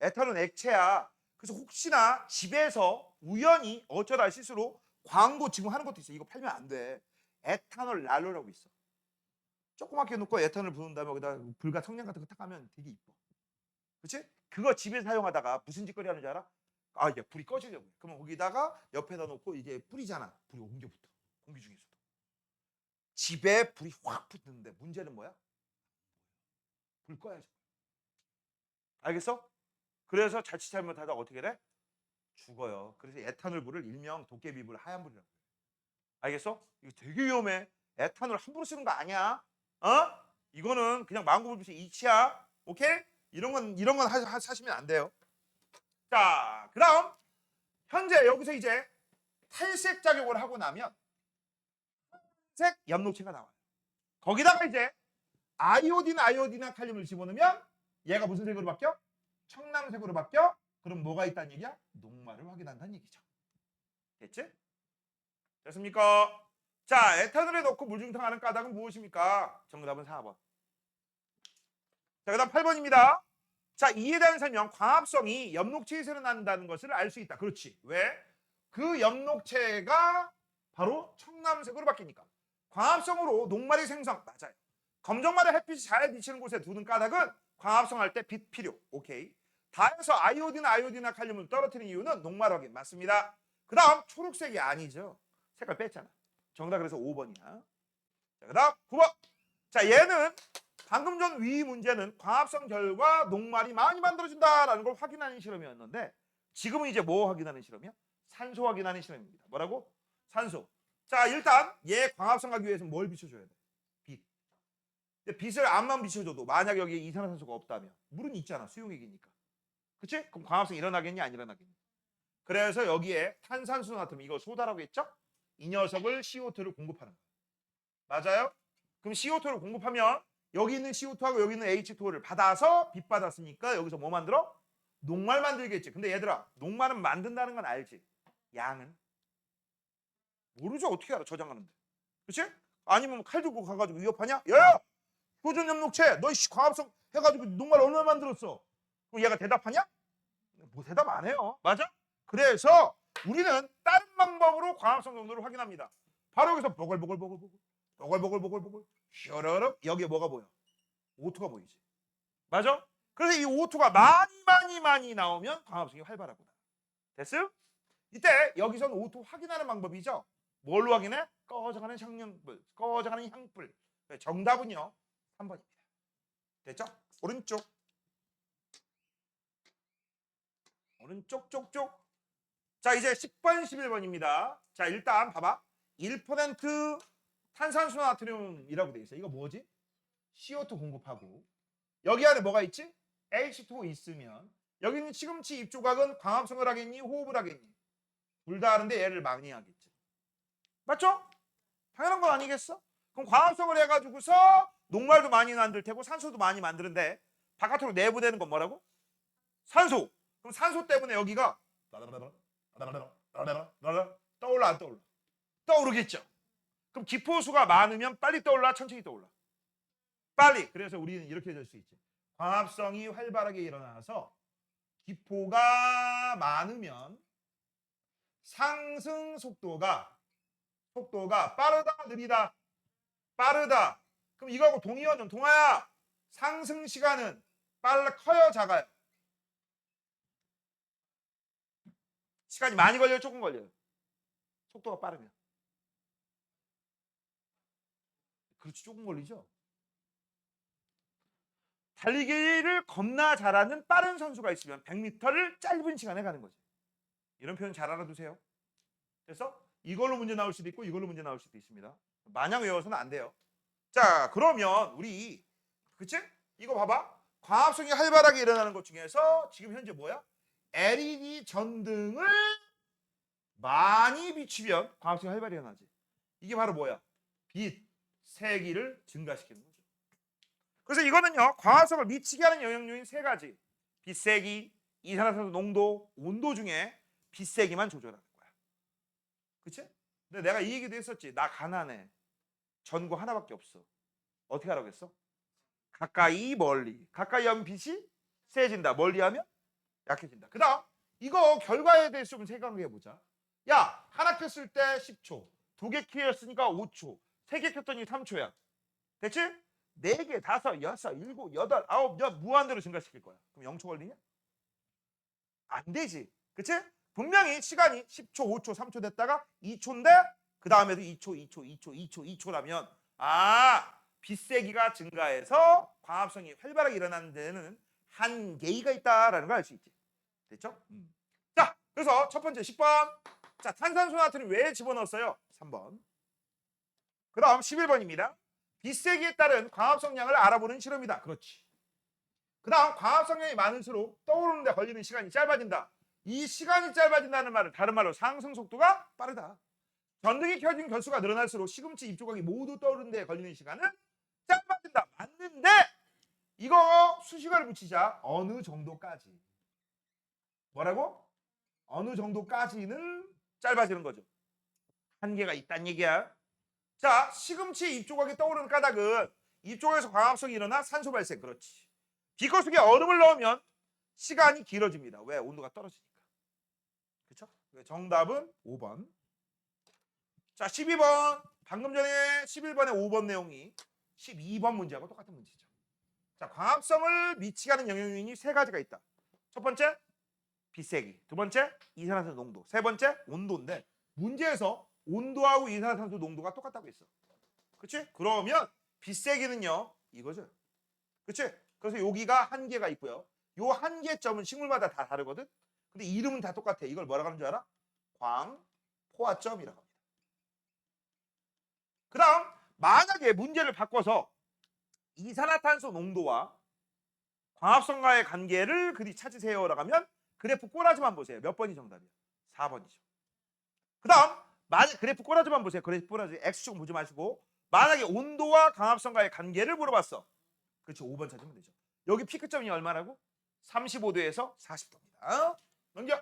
에탄올 액체야. 그래서 혹시나 집에서 우연히 어쩌다 실수로 광고 지금 하는 것도 있어. 이거 팔면 안 돼. 에탄올 난로라고 있어. 조그맣게 놓고 에탄올 부은 다음에 거기다 불과 성냥 같은 거 탁 하면 되게 이뻐. 그렇지? 그거 집에 사용하다가 무슨 짓거리 하는지 알아? 아, 이게 불이 꺼지려고. 그러면 거기다가 옆에다 놓고 이제 뿌리잖아. 불이 옮겨 붙어. 공기 중에서도. 집에 불이 확 붙는데 문제는 뭐야? 불 꺼야죠. 알겠어? 그래서 자칫 잘못하다 어떻게 돼? 죽어요. 그래서 에탄올 불을 일명 도깨비불, 하얀불이라고 해요. 알겠어? 이거 되게 위험해. 에탄올 함부로 쓰는 거 아니야. 이거는 그냥 망고불빛의 이치야. 오케이? 이런 건 사시면 안 돼요. 자, 그다음 현재 여기서 이제 탈색 작용을 하고 나면 색 엽록체가 나와요. 거기다가 이제 아이오딘화 칼륨을 집어넣으면 얘가 무슨 색으로 바뀌어? 청남색으로 바뀌어? 그럼 뭐가 있다는 얘기야? 녹말을 확인한다는 얘기죠. 됐지? 됐습니까? 자, 에탄올에 넣고 물중탕하는 까닭은 무엇입니까? 정답은 4번. 자, 그 다음 8번입니다. 자, 이에 대한 설명. 광합성이 엽록체에서 일어난다는 것을 알 수 있다. 그렇지. 왜? 그 엽록체가 바로 청남색으로 바뀌니까. 광합성으로 녹말이 생성. 맞아요. 검정말에 햇빛이 잘 비치는 곳에 두는 까닭은 광합성할 때 빛 필요. 오케이. 다해서 아이오딘화 칼륨을 떨어뜨리는 이유는 녹말 확인. 맞습니다. 그 다음 초록색이 아니죠. 색깔 뺐잖아. 정답 그래서 5번이야. 자, 그 다음 9번. 자, 얘는 방금 전 위 문제는 광합성 결과 녹말이 많이 만들어진다라는 걸 확인하는 실험이었는데 지금은 이제 뭐 확인하는 실험이야? 산소 확인하는 실험입니다. 뭐라고? 산소. 자, 일단 얘 광합성 가기 위해서는 뭘 비춰줘야 돼? 빛. 근데 빛을 암만 비춰줘도 만약 여기에 이산화탄소가 없다면 물은 있잖아. 수용액이니까. 그치? 그럼 광합성이 일어나겠니? 안 일어나겠니? 그래서 여기에 탄산수 나트륨, 이거 소다라고 했죠? 이 녀석을 CO2를 공급하는 거예요. 맞아요? 그럼 CO2를 공급하면 여기 있는 CO2하고 여기 있는 H2O를 받아서 빛 받았으니까 여기서 뭐 만들어? 녹말 만들겠지. 근데 얘들아, 녹말은 만든다는 건 알지? 양은? 모르죠. 어떻게 알아? 저장하는데. 그치? 아니면 칼 들고 가가지고 위협하냐? 야! 효전염록체 너 광합성 해가지고 녹말 얼마나 만들었어? 그럼 얘가 대답하냐? 뭐 대답 안 해요. 맞아? 그래서 우리는 다른 방법으로 광합성 정도를 확인합니다. 바로 여기서 보글보글 셔러럽 여기에 뭐가 보여? O2가 보이지. 맞아? 그래서 이 O2가 많이 나오면 광합성이 활발하구나. 됐어요? 이때 여기서는 O2 확인하는 방법이죠. 뭘로 확인해? 꺼져가는 향연불, 꺼져가는 향불. 정답은요 3번입니다. 됐죠? 오른쪽 쪽쪽. 자, 이제 10번 11번입니다 자, 일단 봐봐. 1% 탄산수 나트륨이라고 돼 있어. 이거 뭐지? CO2 공급하고 여기 안에 뭐가 있지? H2O 있으면 여기 있는 시금치 입조각은 광합성을 하겠니? 호흡을 하겠니? 둘 다 하는데 얘를 많이 하겠지. 맞죠? 당연한 건 아니겠어? 그럼 광합성을 해가지고서 녹말도 많이 만들 테고 산소도 많이 만드는데 바깥으로 내부되는 건 뭐라고? 산소. 그럼 산소 때문에 여기가 떠올라 안 떠올라? 떠오르겠죠. 그럼 기포수가 많으면 빨리 떠올라 천천히 떠올라? 빨리. 그래서 우리는 이렇게 될 수 있지. 광합성이 활발하게 일어나서 기포가 많으면 상승 속도가 빠르다 느리다? 빠르다. 그럼 이거하고 동의어는 동아야 상승 시간은 커요 작아요? 시간이 많이 걸려요 조금 걸려요? 속도가 빠르면. 그렇지 조금 걸리죠. 달리기를 겁나 잘하는 빠른 선수가 있으면 100m를 짧은 시간에 가는 거지. 이런 표현 잘 알아두세요. 그래서 이걸로 문제 나올 수도 있고 이걸로 문제 나올 수도 있습니다. 마냥 외워서는 안 돼요. 자, 그러면 우리 그치? 이거 봐봐. 광합성이 활발하게 일어나는 것 중에서 지금 현재 뭐야? LED 전등을 많이 비추면 광합성이 활발히 일어나지. 이게 바로 뭐야? 빛, 세기를 증가시키는 거죠. 그래서 이거는요. 광합성을 미치게 하는 영향요인 세 가지. 빛세기, 이산화탄소 농도, 온도 중에 빛세기만 조절하는 거야. 그치? 근데 내가 이 얘기도 했었지. 나 가난해. 전구 하나밖에 없어. 어떻게 하라고 했어? 가까이 멀리. 가까이 하면 빛이 세진다. 멀리 하면 약해진다. 그 다음 이거 결과에 대해서 좀 생각해 보자. 야, 하나 켰을 때 10초. 두 개 켰으니까 5초. 세 개 켰더니 3초야. 됐지? 4개, 5, 6, 7, 8, 9, 무한대로 증가시킬 거야. 그럼 0초 걸리냐? 안 되지. 그치? 분명히 시간이 10초, 5초, 3초 됐다가 2초인데 그 다음에도 2초라면 빛세기가 증가해서 광합성이 활발하게 일어나는 데는 한계가 있다라는 걸 알 수 있지. 됐죠? 자, 그래서 첫 번째 10번. 자, 탄산수 나트륨 왜 집어넣었어요? 3번. 그 다음 11번입니다. 빛세기에 따른 광합성량을 알아보는 실험이다. 그렇지. 그 다음 광합성량이 많을수록 떠오르는 데 걸리는 시간이 짧아진다. 이 시간이 짧아진다는 말은 다른 말로 상승 속도가 빠르다. 전등이 켜진 결수가 늘어날수록 시금치 입조각이 모두 떠오르는 데 걸리는 시간은 짧아진다. 맞는데 이거 수식어를 붙이자. 어느 정도까지. 뭐라고? 어느 정도까지는 짧아지는 거죠. 한계가 있다는 얘기야. 자, 시금치 입조각이 떠오르는 까닭은 입조각에서 광합성이 일어나 산소 발생. 그렇지. 비커 속에 얼음을 넣으면 시간이 길어집니다. 왜? 온도가 떨어지니까. 그렇죠? 정답은 5번. 자, 12번. 방금 전에 11번에 5번 내용이 12번 문제하고 똑같은 문제죠. 자, 광합성을 미치게 하는 영향요인이 세 가지가 있다. 첫 번째, 빛세기. 두 번째, 이산화탄소 농도. 세 번째, 온도인데 문제에서 온도하고 이산화탄소 농도가 똑같다고 했어. 그치? 그러면 빛세기는요, 이거죠. 그치? 그래서 여기가 한계가 있고요. 요 한계점은 식물마다 다 다르거든? 근데 이름은 다 똑같아. 이걸 뭐라고 하는 줄 알아? 광포화점이라고 합니다. 그 다음 만약에 문제를 바꿔서 이산화탄소 농도와 광합성과의 관계를 그리 찾으세요라고 하면 그래프 꼬라지만 보세요. 몇 번이 정답이야? 4번이죠. 그 다음 만약 그래프 꼬라지만 보세요. 그래프 꼬라지 X축 보지 마시고 만약에 온도와 광합성과의 관계를 물어봤어. 그렇죠. 5번 찾으면 되죠. 여기 피크점이 얼마라고? 35도에서 40도입니다. 넘겨.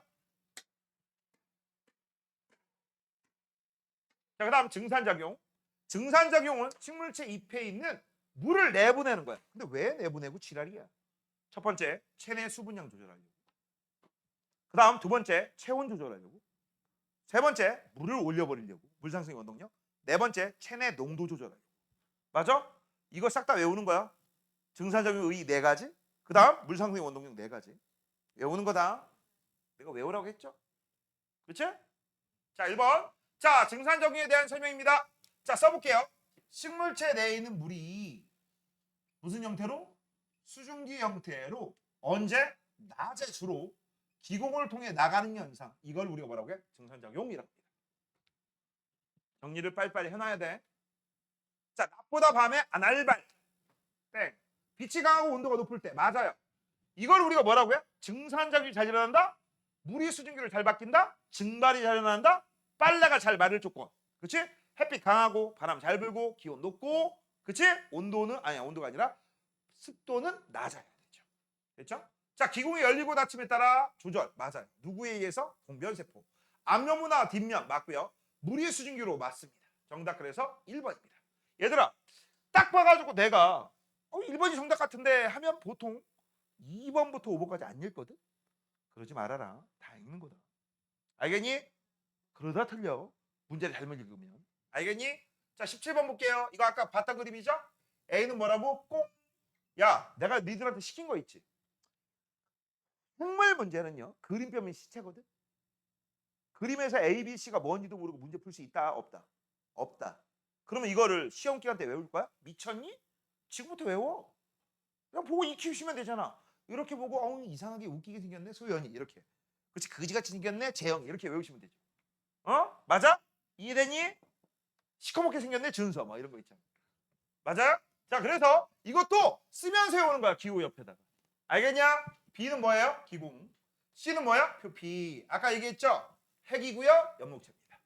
자, 그 다음 증산작용. 증산작용은 식물체 잎에 있는 물을 내보내는 거야. 근데 왜 내보내고 지랄이야? 첫 번째, 체내 수분량 조절하려고. 그 다음 두 번째, 체온 조절하려고. 세 번째, 물을 올려버리려고. 물상승의 원동력. 네 번째, 체내 농도 조절하려고. 맞아? 이거 싹 다 외우는 거야. 증산작용의 네 가지. 그 다음 물상승의 원동력 네 가지. 외우는 거다. 내가 외우라고 했죠? 그렇지? 자, 1번. 자, 증산작용에 대한 설명입니다. 자, 써볼게요. 식물체 내에 있는 물이 무슨 형태로? 수증기 형태로 언제? 낮에 주로 기공을 통해 나가는 현상. 이걸 우리가 뭐라고 해? 증산작용이라고 합니다. 정리를 빨리빨리 해놔야 돼. 자, 낮보다 밤에 아날발. 땡. 빛이 강하고 온도가 높을 때. 맞아요. 이걸 우리가 뭐라고 해? 증산작용이 잘 일어난다? 물이 수증기를 잘 바뀐다? 증발이 잘 일어난다? 빨래가 잘 마를 조건. 그렇지? 햇빛 강하고 바람 잘 불고 기온 높고 그렇지? 온도는 아니야. 온도가 아니라 습도는 낮아야 되죠. 됐죠? 자, 기공이 열리고 닫힘에 따라 조절. 맞아요. 누구에 의해서? 공변세포. 앞면부나 뒷면 맞고요. 물이 수증기로 맞습니다. 정답 그래서 1번입니다. 얘들아, 딱 봐가지고 내가 1번이 정답 같은데 하면 보통 2번부터 5번까지 안 읽거든? 그러지 말아라. 다 읽는 거다. 알겠니? 그러다 틀려. 문제를 잘못 읽으면. 알겠니? 자, 17번 볼게요. 이거 아까 봤던 그림이죠? A는 뭐라고? 꼭. 야, 내가 니들한테 시킨 거 있지? 흙물 문제는요. 그림표면 시체거든? 그림에서 A, B, C가 뭔지도 모르고 문제 풀 수 있다? 없다? 없다. 그러면 이거를 시험 기간 때 외울 거야? 미쳤니? 지금부터 외워. 그냥 보고 익히시면 되잖아. 이렇게 보고 이상하게 웃기게 생겼네 소연이 이렇게. 그렇지 그지같이 생겼네 재영이 이렇게 외우시면 되죠. 맞아? 이해되니? 시커멓게 생겼네 준서 뭐 이런 거 있잖아. 맞아요? 자 그래서 이것도 쓰면서 외우는 거야 기호 옆에다가. 알겠냐? B는 뭐예요? 기공. C는 뭐야? 표피. 아까 얘기했죠? 핵이고요. 엽록체입니다.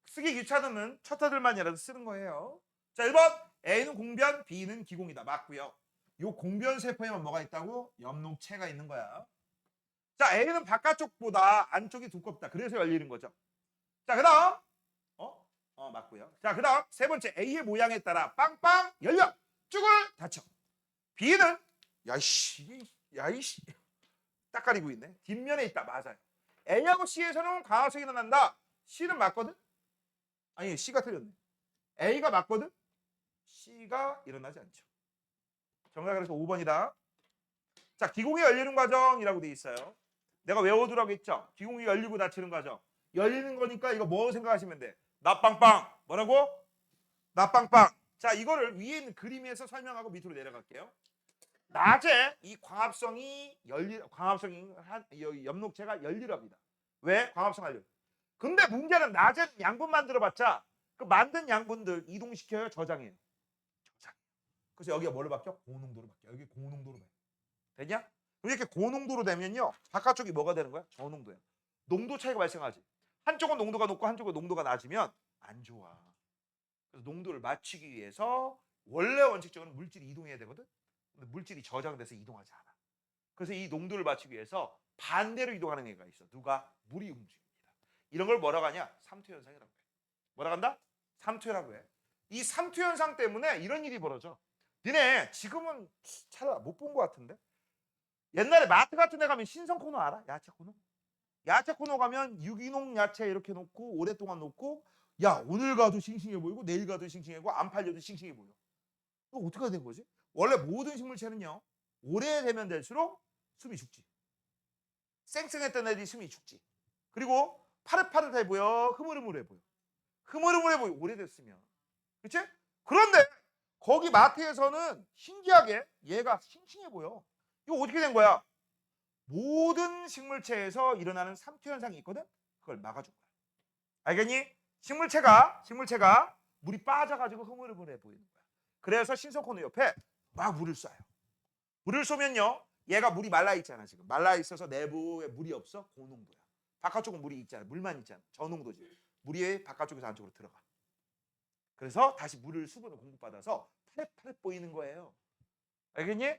쓰기 귀찮으면 첫타들만이라도 쓰는 거예요. 자 1번 A는 공변, B는 기공이다. 맞고요. 요 공변 세포에만 뭐가 있다고? 엽록체가 있는 거야. 자 A는 바깥쪽보다 안쪽이 두껍다. 그래서 열리는 거죠. 자 그다음 맞고요. 자 그다음 세 번째 A의 모양에 따라 빵빵 열려 쭉을 닫혀. B는 야이씨 딱 가리고 있네. 뒷면에 있다. 맞아요. A하고 C에서는 광합성이 일어난다. C는 맞거든? 아니 C가 틀렸네. A가 맞거든? C가 일어나지 않죠. 정답 그래서 5번이다. 자 기공이 열리는 과정이라고 돼 있어요. 내가 외워두라고 했죠. 기공이 열리고 닫히는 과정. 열리는 거니까 이거 뭐 생각하시면 돼? 나빵빵. 뭐라고? 나빵빵. 자 이거를 위에 있는 그림에서 설명하고 밑으로 내려갈게요. 낮에 이 광합성이 엽록체가 열리랍니다. 왜? 광합성 하려. 근데 문제는 낮에 양분 만들어봤자 그 만든 양분들 이동시켜요, 저장해요. 저장. 그래서 여기가 뭘로 바뀌어? 고농도로 바뀌어. 여기 고농도로 바뀌어. 되냐? 이렇게 고농도로 되면요, 바깥쪽이 뭐가 되는 거야? 저농도야. 농도 차이가 발생하지. 한쪽은 농도가 높고 한쪽은 농도가 낮으면 안 좋아. 그래서 농도를 맞추기 위해서 원래 원칙적으로 물질이 이동해야 되거든. 근데 물질이 저장돼서 이동하지 않아. 그래서 이 농도를 맞추기 위해서 반대로 이동하는 애가 있어. 누가? 물이 움직입니다. 이런 걸 뭐라고 하냐? 삼투 현상이라고 해. 뭐라고 한다? 삼투라고 해. 이 삼투 현상 때문에 이런 일이 벌어져. 니네 지금은 잘 못 본 것 같은데? 옛날에 마트 같은 데 가면 신선 코너 알아? 야채 코너? 야채 코너 가면 유기농 야채 이렇게 놓고 오랫동안 놓고 야 오늘 가도 싱싱해 보이고 내일 가도 싱싱해 보이고 안 팔려도 싱싱해 보여. 이거 어떻게 된 거지? 원래 모든 식물체는요. 오래되면 될수록 숨이 죽지. 쌩쌩했던 애들이 숨이 죽지. 그리고 파릇파릇해 보여. 흐물흐물해 보여. 흐물흐물해 보여. 오래됐으면. 그치? 그런데 거기 마트에서는 신기하게 얘가 싱싱해 보여. 이거 어떻게 된 거야? 모든 식물체에서 일어나는 삼투 현상이 있거든. 그걸 막아준 거야. 알겠니? 식물체가 물이 빠져가지고 흐물흐물해 보이는 거야. 그래서 신석호는 옆에 막 물을 쏴요. 물을 쏘면요, 얘가 물이 말라 있잖아. 지금 말라 있어서 내부에 물이 없어. 고농도야. 바깥쪽은 물이 있잖아. 물만 있잖아. 저농도지. 물이 바깥쪽에서 안쪽으로 들어가. 그래서 다시 물을 수분을 공급받아서 파릇파릇 보이는 거예요. 알겠니?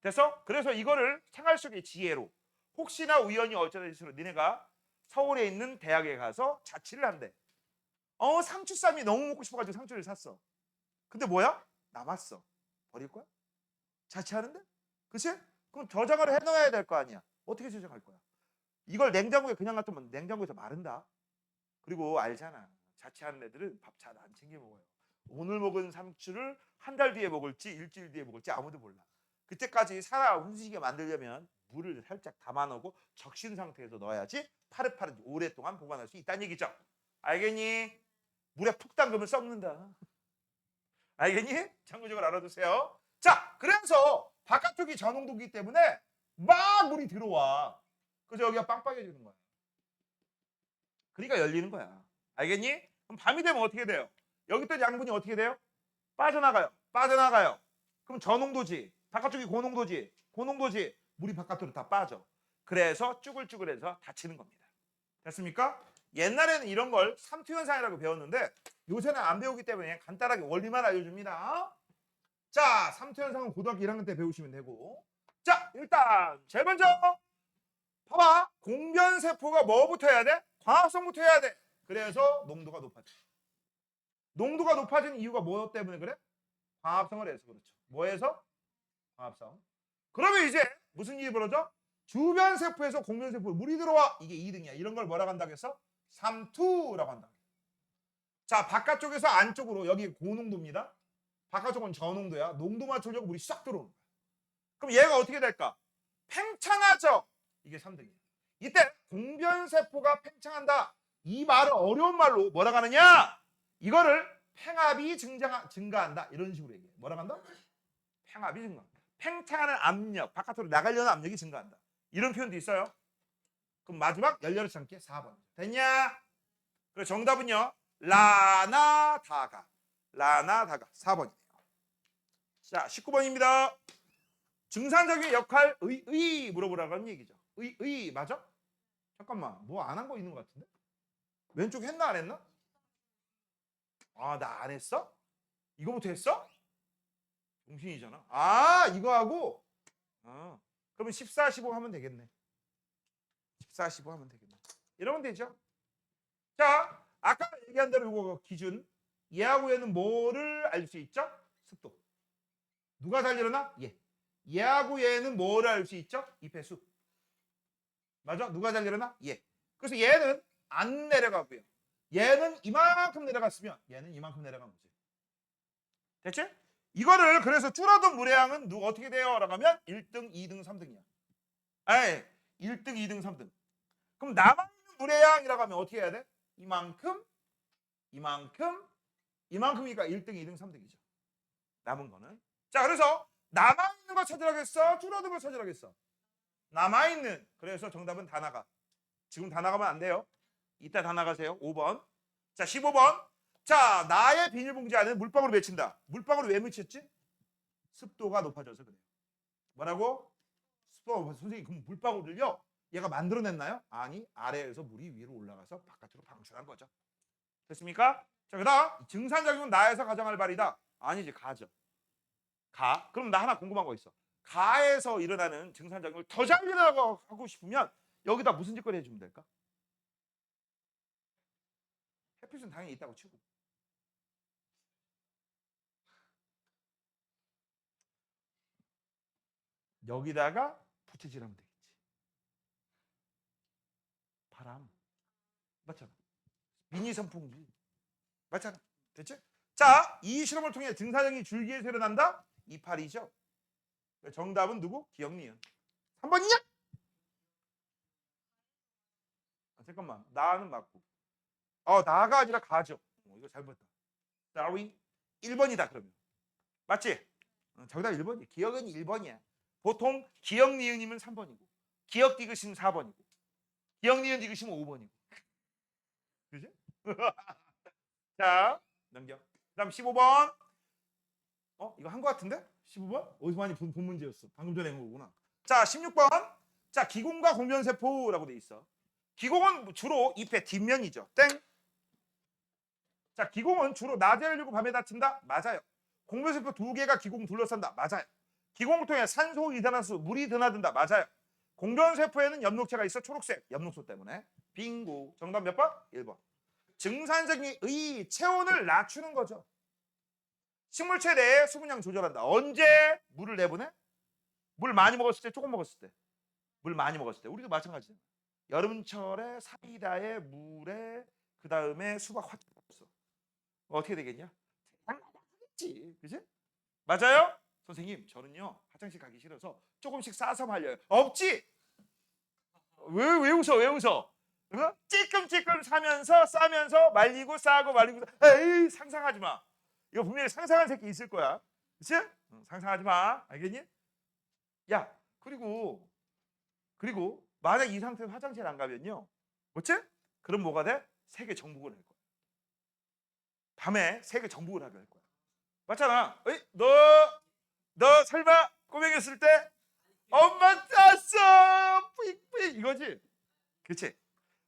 됐어? 그래서 이거를 생활 속의 지혜로, 혹시나 우연히 어쩌다시로 니네가 서울에 있는 대학에 가서 자취를 한대. 상추쌈이 너무 먹고 싶어가지고 상추를 샀어. 근데 뭐야? 남았어. 버릴 거야? 자취하는데? 그치? 그럼 저장을 해놔야 될 거 아니야. 어떻게 저장할 거야? 이걸 냉장고에 그냥 놔두면 냉장고에서 마른다. 그리고 알잖아. 자취하는 애들은 밥 잘 안 챙겨 먹어요. 오늘 먹은 상추를 한 달 뒤에 먹을지 일주일 뒤에 먹을지 아무도 몰라. 그때까지 살아 움직이게 만들려면 물을 살짝 담아 놓고 적신 상태에서 넣어야지 파릇파릇 오랫동안 보관할 수 있다는 얘기죠. 알겠니? 물에 푹 담그면 썩는다. 알겠니? 참고적으로 알아두세요. 자, 그래서 바깥쪽이 저농도기 때문에 막 물이 들어와. 그래서 여기가 빵빵해지는 거야. 그러니까 열리는 거야. 알겠니? 그럼 밤이 되면 어떻게 돼요? 여기 있던 양분이 어떻게 돼요? 빠져나가요. 그럼 저농도지. 바깥쪽이 고농도지. 물이 바깥으로 다 빠져. 그래서 쭈글쭈글해서 다치는 겁니다. 됐습니까? 옛날에는 이런 걸 삼투 현상이라고 배웠는데 요새는 안 배우기 때문에 간단하게 원리만 알려줍니다. 자, 삼투 현상은 고등학교 1학년 때 배우시면 되고. 자, 일단 제일 먼저 봐봐. 공변세포가 뭐부터 해야 돼? 광합성부터 해야 돼. 그래서 농도가 높아져. 농도가 높아지는 이유가 뭐 때문에 그래? 광합성을 해서 그렇죠. 뭐해서? 광합성. 그러면 이제 무슨 일이 벌어져? 주변 세포에서 공변 세포로 물이 들어와. 이게 2등이야. 이런 걸 뭐라고 한다고 했어? 삼투라고 한다. 자, 바깥쪽에서 안쪽으로, 여기 고농도입니다. 바깥쪽은 저농도야. 농도 맞추려고 물이 싹 들어오는 거야. 그럼 얘가 어떻게 될까? 팽창하죠. 이게 3등이야. 이때 공변 세포가 팽창한다. 이 말을 어려운 말로 뭐라고 하느냐? 이거를 팽압이 증가한다. 이런 식으로 얘기해. 뭐라고 한다? 팽압이 증가한다. 팽창하는 압력, 바깥으로 나가려는 압력이 증가한다. 이런 표현도 있어요. 그럼 마지막 열려놓지 않게 4번. 됐냐? 그래서 정답은요. 라나다가 4번이네요. 자, 19번입니다. 증산작용의 역할 물어보라고 하는 얘기죠. 맞아? 잠깐만, 뭐 안 한 거 있는 것 같은데? 왼쪽 했나 안 했나? 아, 나 안 했어? 이거부터 했어? 정신이잖아. 아, 이거 하고? 그러면 14, 15 하면 되겠네. 14, 15 하면 되겠네. 이러면 되죠. 자, 아까 얘기한 대로 이거 기준. 얘하고 얘는 뭐를 알 수 있죠? 습도. 누가 잘 일어나? 얘. 얘하고 얘는 뭐를 알 수 있죠? 잎의 수. 맞아? 누가 잘 일어나? 얘. 그래서 얘는 안 내려가고요. 얘는 이만큼 내려갔으면 얘는 이만큼 내려간 거지. 됐지? 이거를 그래서 줄어든 물의 양은 어떻게 돼요? 라고 하면 1등, 2등, 3등이야. 아니, 1등, 2등, 3등. 그럼 남아있는 물의 양이라고 하면 어떻게 해야 돼? 이만큼, 이만큼이니까 1등, 2등, 3등이죠. 남은 거는. 자, 그래서 남아있는 거 찾으라겠어? 줄어든 거 찾으라겠어? 남아있는. 그래서 정답은 다 나가. 지금 다 나가면 안 돼요. 이따 다 나가세요. 5번. 자, 15번. 자, 나의 비닐봉지 안에 물방울을 맺힌다. 물방울을 왜 맺혔지? 습도가 높아져서 그래요. 뭐라고? 습도가 높아서. 선생님, 그럼 물방울을요? 얘가 만들어냈나요? 아니, 아래에서 물이 위로 올라가서 바깥으로 방출한 거죠. 됐습니까? 자, 그 다음 증산작용은 나에서 가장할 발이다. 아니지, 가죠. 가. 그럼 나 하나 궁금한 거 있어. 가에서 일어나는 증산작용을 더 잘 일어나고 하고 싶으면 여기다 무슨 짓거리 해주면 될까? 햇빛은 당연히 있다고 치고. 여기다가 부채질하면 되겠지. 바람. 맞잖아. 미니 선풍기. 맞잖아. 됐지? 자, 이 실험을 통해 증산작용이 줄기에서 일어난다? 이파리죠. 정답은 누구? 기억니은. 3번이냐? 잠깐만. 나는 맞고. 나가 아니라 가죠. 이거 잘못했다. 다윈 1번이다 그러면. 맞지? 정답 1번이야. 기억은 1번이야. 보통 기억 니은이면 3번이고 기억 디귿이면 4번이고 기억 니은 디귿이면 5번이고. 그지? 자, 넘겨. 그다음 15번. 이거 한 거 같은데? 15번? 어디서 많이 본 문제였어. 방금 전에 한 거구나. 자, 16번. 자, 기공과 공변세포라고 돼 있어. 기공은 주로 잎의 뒷면이죠. 땡. 자, 기공은 주로 낮에 열리고 밤에 닫힌다. 맞아요. 공변세포 2개가 기공 둘러싼다. 맞아요. 기공을 통해 산소, 이산화수, 물이 드나든다. 맞아요. 공변세포에는 엽록체가 있어. 초록색 엽록소 때문에. 빙고. 정답 몇 번? 1번. 증산생리의 체온을 낮추는 거죠. 식물체 내에 수분량 조절한다. 언제 물을 내보내? 물 많이 먹었을 때, 조금 먹었을 때. 물 많이 먹었을 때. 우리도 마찬가지잖아. 여름철에 사이다에 물에 그 다음에 수박 화장 없어. 어떻게 되겠냐? 하겠지, 그지? 맞아요? 선생님, 저는요 화장실 가기 싫어서 조금씩 싸서 말려요. 없지? 왜 웃어? 왜 웃어? 찔끔찔끔 사면서 싸면서 말리고 싸고 말리고. 에이, 상상하지 마. 이거 분명히 상상한 새끼 있을 거야. 그치? 상상하지 마. 알겠니? 야, 그리고 만약 이 상태에서 화장실 안 가면요. 그치? 그럼 뭐가 돼? 세계 정복을 할 거야. 밤에 세계 정복을 하게 할 거야. 맞잖아. 에이, 너 설마 꼬맹이었을 때 엄마 짰어 뿌익뿌익 이거지? 그치?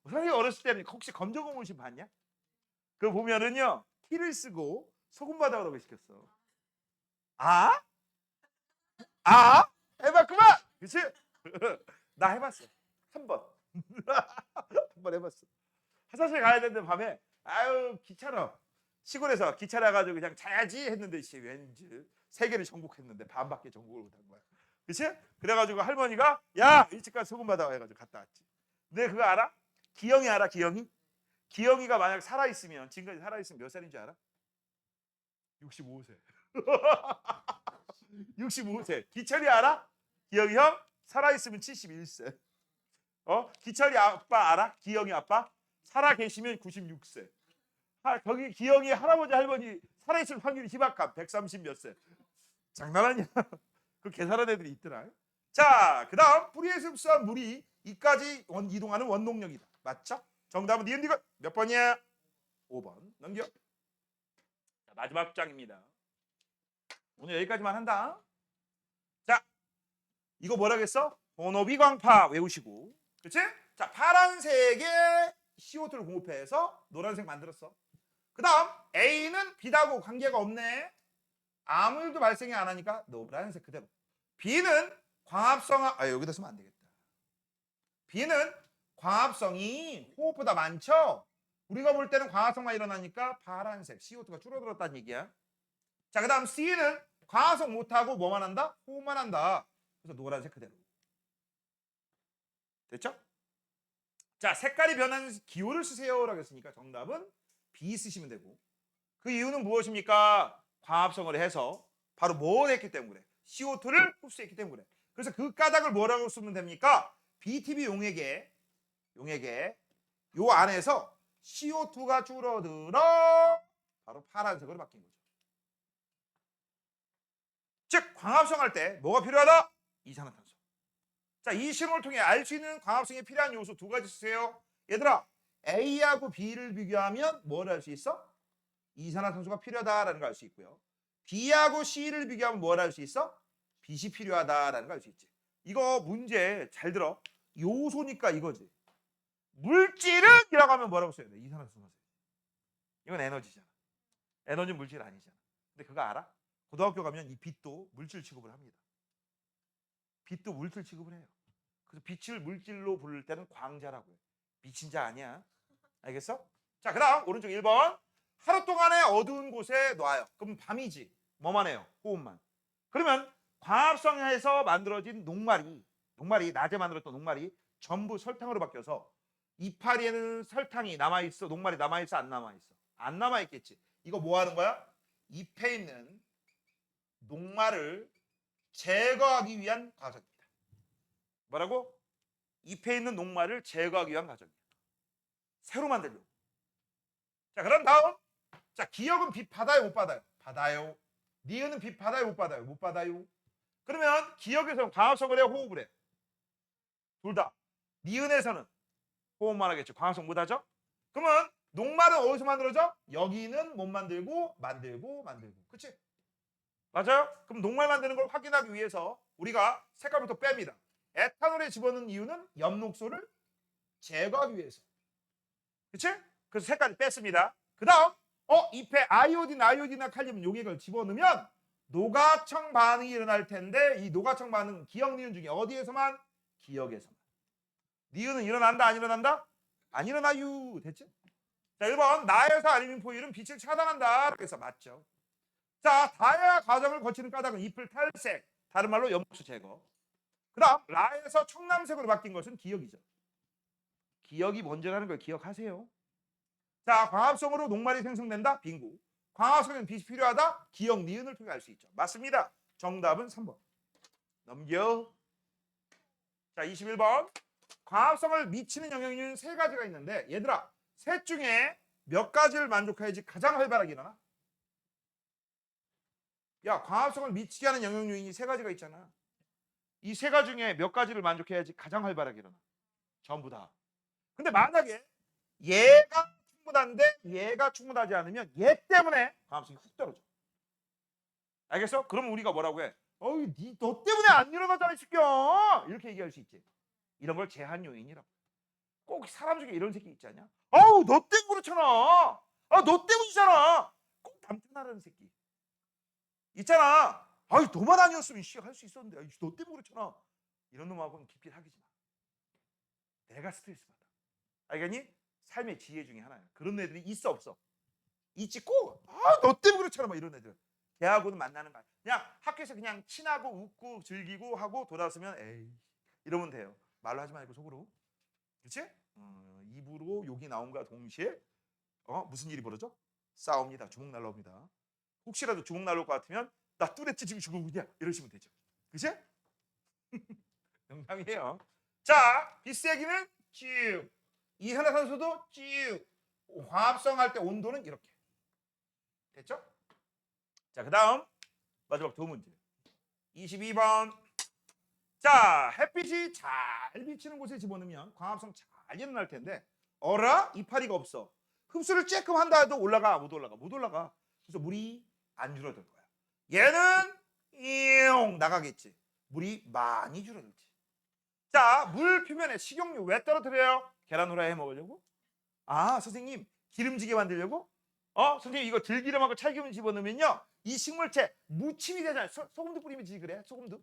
선생님 어렸을 때는 혹시 검정고무신 봤냐? 그거 보면은요 티를 쓰고 소금 바닥으로 시켰어. 아? 해봤구만. 그치? 나 해봤어. 한 번. 한 번 해봤어. 화장실 가야 되는데 밤에 아유 귀찮아. 시골에서 기차 나가지고 그냥 자야지 했는데 왠지 세계를 정복했는데 반밖에 정복을 못한 거야. 그치? 그래가지고 할머니가 야 일찍 가서 소금 받아 해가지고 갔다 왔지. 근데 그거 알아? 기영이 알아? 기영이? 기영이가 만약 살아있으면 지금까지 살아있으면 몇 살인 줄 알아? 65세. 65세. 기철이 알아? 기영이 형 살아있으면 71세. 기철이 아빠 알아? 기영이 아빠 살아 계시면 96세. 거기 기영이 할아버지 할머니 살아있을 확률이 희박한 130 몇 세. 장난하냐? 그 계산한 애들이 있더라. 자, 그 다음 뿌리에서 흡수한 물이 이까지 이동하는 원동력이다. 맞죠? 정답은 니은디가 몇 번이야? 5번. 넘겨. 자, 마지막 장입니다. 오늘 여기까지만 한다. 자, 이거 뭐라겠어? 번호비광파 외우시고. 그치? 자, 파란색에 CO2를 공급해서 노란색 만들었어. 그 다음 A는 B하고 관계가 없네. 아무 일도 발생이 안 하니까 노란색 그대로. B는 여기다 쓰면 안 되겠다. B는 광합성이 호흡보다 많죠. 우리가 볼 때는 광합성만 일어나니까 파란색 CO2가 줄어들었다는 얘기야. 자, 그 다음 C는 광합성 못하고 뭐만 한다? 호흡만 한다. 그래서 노란색 그대로. 됐죠? 자, 색깔이 변하는 기호를 쓰세요라고 했으니까 정답은 B 쓰시면 되고. 그 이유는 무엇입니까? 광합성을 해서 바로 뭘 했기 때문에 CO2를 흡수했기 때문에. 그래서 그 까닭을 뭐라고 쓰면 됩니까? BTB 용액에 요 안에서 CO2가 줄어들어 바로 파란색으로 바뀐 거죠. 즉 광합성할 때 뭐가 필요하다? 이산화탄소. 자, 이 실험을 통해 알 수 있는 광합성에 필요한 요소 두 가지 쓰세요. 얘들아, A하고 B를 비교하면 뭘 알 수 있어? 이산화탄소가 필요하다라는 걸 알 수 있고요. B하고 C를 비교하면 뭘 알 수 있어? 빛이 필요하다라는 걸 알 수 있지. 이거 문제 잘 들어. 요소니까 이거지. 물질은 이라고 하면 뭐라고 써야 돼? 이산화탄소. 이건 에너지잖아. 에너지 물질 아니잖아. 근데 그거 알아? 고등학교 가면 이 빛도 물질 취급을 합니다. 빛도 물질 취급을 해요. 그래서 빛을 물질로 부를 때는 광자라고 해요. 미친 자 아니야. 알겠어? 자, 그 다음 오른쪽 1번. 하루 동안에 어두운 곳에 놔요. 그럼 밤이지. 뭐만 해요? 호흡만. 그러면 광합성에서 만들어진 녹말이 낮에 만들었던 녹말이 전부 설탕으로 바뀌어서 이파리에는 설탕이 남아있어? 녹말이 남아있어? 안 남아있어? 안 남아있겠지. 이거 뭐 하는 거야? 잎에 있는 녹말을 제거하기 위한 과정입니다. 뭐라고? 잎에 있는 녹말을 제거하기 위한 과정이야. 새로 만들려고. 자, 그럼 다음. 자, 기역은 빛 받아요, 못 받아요? 받아요. 니은은 빛 받아요, 못 받아요? 못 받아요. 그러면 기역에서 광합성을 해요, 호흡을 해? 둘 다. 니은에서는 호흡만 하겠죠. 광합성 못하죠? 그러면 녹말은 어디서 만들어져? 여기는 못 만들고 만들고. 그치? 맞아요? 그럼 녹말 만드는 걸 확인하기 위해서 우리가 색깔부터 뺍니다. 에탄올에 집어넣은 이유는 엽록소를 제거하기 위해서. 그치? 그래서 색깔을 뺐습니다. 그 다음 잎에 아이오딘이나 칼륨 용액을 집어넣으면 노가청 반응이 일어날 텐데 이 노가청 반응 기억 니은 중에 어디에서만? 기억에서만. 니은은 일어난다 안 일어난다? 안 일어나유. 됐지? 자 1번 나에서 알루미늄 포일은 빛을 차단한다. 그래서 맞죠. 자 다야 과정을 거치는 까닭은 잎을 탈색, 다른 말로 엽록소 제거. 그 다음 라에서 청남색으로 바뀐 것은 기억이죠. 기억이 먼저라는 걸 기억하세요. 자 광합성으로 녹말이 생성된다. 빙구. 광합성에는 빛이 필요하다. 기억 니은을 통해 알 수 있죠. 맞습니다. 정답은 3번. 넘겨. 자 21번 광합성을 미치는 영향률은 세 가지가 있는데 얘들아 셋 중에 몇 가지를 만족해야지 가장 활발하게 일어나? 야 광합성을 미치게 하는 영역 요인이 세 가지가 있잖아. 이 세 가지 중에 몇 가지를 만족해야지 가장 활발하게 일어나? 전부 다. 근데 만약에 얘가 충분한데 얘가 충분하지 않으면 얘 때문에 광합성이 훅 떨어져. 알겠어? 그러면 우리가 뭐라고 해? 어이 너 때문에 안 일어나잖아 이 새끼야. 이렇게 얘기할 수 있지. 이런 걸 제한 요인이라고. 꼭 사람 중에 이런 새끼 있지 않냐? 아우 너 때문에 그렇잖아. 너 때문이잖아. 꼭 남편하라는 새끼 있잖아. 아이 너만 아니었으면 할 수 있었는데 너 때문에 그렇잖아. 이런 놈하고는 깊이 사귀지 마. 내가 스트레스 받아. 알겠니? 삶의 지혜 중에 하나야. 그런 애들이 있어 없어? 있지 꼭. 너 때문에 그렇잖아. 막 이런 애들. 걔하고는 만나는 거야. 그냥 학교에서 그냥 친하고 웃고 즐기고 하고 돌아왔으면 에이 이러면 돼요. 말로 하지 말고 속으로. 그렇지? 입으로 욕이 나온과 동시에 무슨 일이 벌어져? 싸웁니다. 주먹 날라옵니다. 혹시라도 주먹 날라올 것 같으면 나 뚜레트 지금 죽은 거냐? 이러시면 되죠. 그치? 농담이에요. 자, 비스얘기는 쭉. 이산화탄소도 쭉. 화합성 할 때 온도는 이렇게. 됐죠? 자, 그 다음 마지막 두 문제. 22번. 자, 햇빛이 잘 비치는 곳에 집어넣으면 광합성 잘 일어날 텐데 어라? 이파리가 없어. 흡수를 쬐끔 한다 해도 올라가? 못 올라가? 못 올라가. 그래서 물이 안 줄어들 거야. 얘는 이용 나가겠지. 물이 많이 줄어들지. 자, 물 표면에 식용유 왜 떨어뜨려요? 계란 후라이 해 먹으려고? 선생님 기름지게 만들려고? 선생님 이거 들기름하고 찰기름 집어넣으면요 이 식물체 무침이 되잖아요. 소금도 뿌리면 지 그래? 소금도?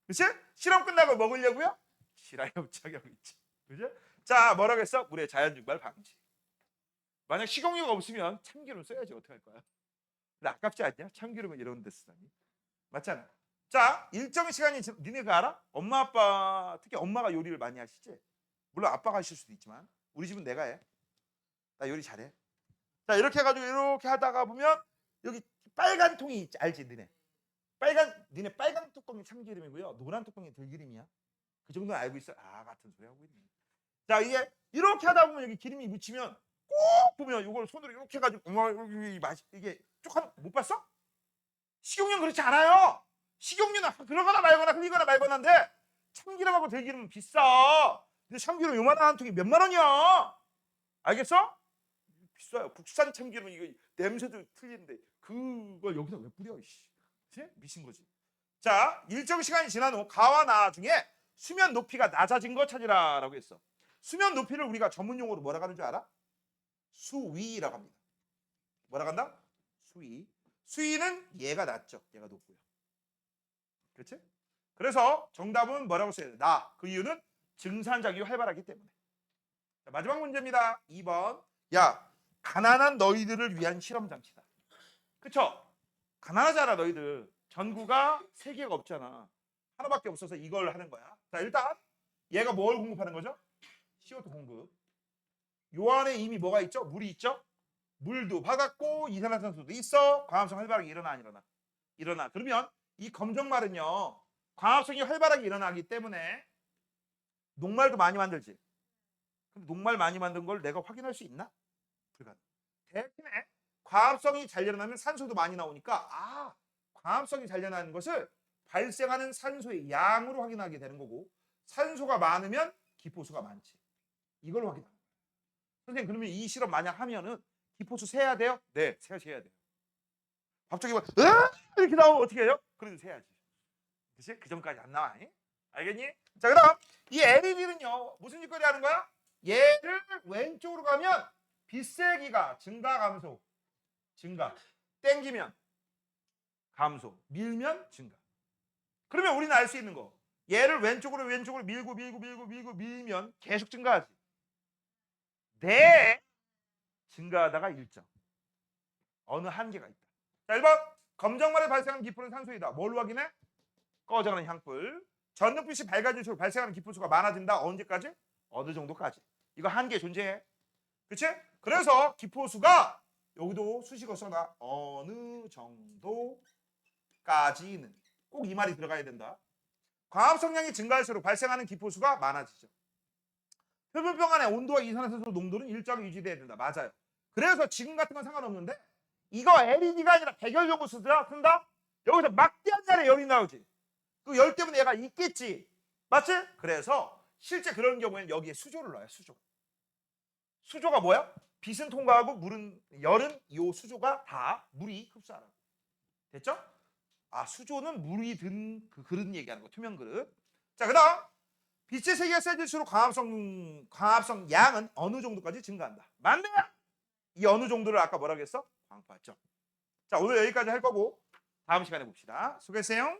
그치? 실험 끝나고 먹으려고요? 실화에 부착하고 있죠. 그죠? 자, 뭐라고 했어? 물의 자연 증발 방지. 만약 식용유가 없으면 참기름 써야지. 어떻게 할 거야? 근데 아깝지 않냐? 참기름을 이런 데 쓰다니. 맞잖아. 자, 일정 시간이 니네 그 알아? 엄마 아빠 특히 엄마가 요리를 많이 하시지? 물론 아빠가 하실 수도 있지만 우리 집은 내가 해. 나 요리 잘해. 자, 이렇게 해가지고 이렇게 하다가 보면 여기 빨간 통이 있지. 알지 니네? 니네 빨간 뚜껑이 참기름이고요. 노란 뚜껑이 들기름이야. 그 정도는 알고 있어. 같은 소리 하고 있네. 자, 이게 이렇게 하다 보면 여기 기름이 묻히면 꼭 보면 이걸 손으로 이렇게 해가지고 이게 쭉 하면 못 봤어? 식용유는 그렇지 않아요. 식용유는 들어가나 말거나 흘리거나 말거나인데 참기름하고 들기름은 비싸. 근데 참기름 요만한 한 통이 몇만 원이야. 알겠어? 비싸요. 국산 참기름 이거 냄새도 틀리는데 그걸 여기다 왜 뿌려? 그치? 미친 거지. 자, 일정 시간이 지난 후 가와 나 중에 수면 높이가 낮아진 거 찾으라라고 했어. 수면 높이를 우리가 전문 용어로 뭐라고 하는 줄 알아? 수위라고 합니다. 뭐라고 한다? 수위. 수위는 얘가 낮죠. 얘가 높고요. 그렇지? 그래서 정답은 뭐라고 써야 돼? 나. 그 이유는 증산작용이 활발하기 때문에. 자, 마지막 문제입니다. 2번. 야, 가난한 너희들을 위한 실험 장치다. 그쵸? 가난하잖아 너희들. 전구가 3개가 없잖아. 하나밖에 없어서 이걸 하는 거야. 자, 일단 얘가 뭘 공급하는 거죠? CO2 공급. 요 안에 이미 뭐가 있죠? 물이 있죠? 물도 받았고 이산화탄소도 있어. 광합성 활발하게 일어나 안 일어나? 일어나. 그러면 이 검정말은요. 광합성이 활발하게 일어나기 때문에 녹말도 많이 만들지. 근데 녹말 많이 만든 걸 내가 확인할 수 있나? 불가능. 대신에 광합성이 잘 일어나면 산소도 많이 나오니까 광합성이 잘 일어나는 것을 발생하는 산소의 양으로 확인하게 되는 거고 산소가 많으면 기포수가 많지. 이걸 확인합니다. 선생님 그러면 이 실험 만약 하면은 기포수 세야 돼요? 네, 세야 돼요. 갑자기 막 이렇게 나오면 어떻게 해요? 그래도 세야지. 그치? 그 전까지 안 나와. 알겠니? 자, 그다음 이 LED는요 무슨 짓거리 하는 거야? 얘를 왼쪽으로 가면 빛세기가 증가 감소, 증가. 땡기면 감소, 밀면 증가. 그러면 우리는 알 수 있는 거. 얘를 왼쪽으로 밀면 계속 증가하지. 네. 증가하다가 일정. 어느 한계가 있다. 자, 1번. 검정만에 발생하는 기포는 산소이다. 뭘로 확인해? 꺼져가는 향불. 전등빛이 밝아질수록 발생하는 기포수가 많아진다. 언제까지? 어느 정도까지. 이거 한계 존재해. 그치? 그래서 기포수가 여기도 수식어 써놔. 어느 정도까지는. 꼭 이 말이 들어가야 된다. 광합성량이 증가할수록 발생하는 기포수가 많아지죠. 표면병 안의 온도와 이산화탄소 농도는 일정하게 유지돼야 된다. 맞아요. 그래서 지금 같은 건 상관없는데 이거 LED가 아니라 백열용으로 쓴다? 여기서 막대한 날에 열이 나오지. 그 열 때문에 얘가 있겠지. 맞지? 그래서 실제 그런 경우에는 여기에 수조를 넣어요. 수조가 뭐야? 빛은 통과하고 열은 이 수조가 다 물이 흡수하라고. 됐죠? 아, 수조는 물이 든 그 그릇 얘기하는 거. 투명 그릇. 자, 그다음 빛의 세기가 세질수록 광합성 양은 어느 정도까지 증가한다. 맞네? 이 어느 정도를 아까 뭐라고 했어? 광파점. 자, 오늘 여기까지 할 거고 다음 시간에 봅시다. 수고했어요.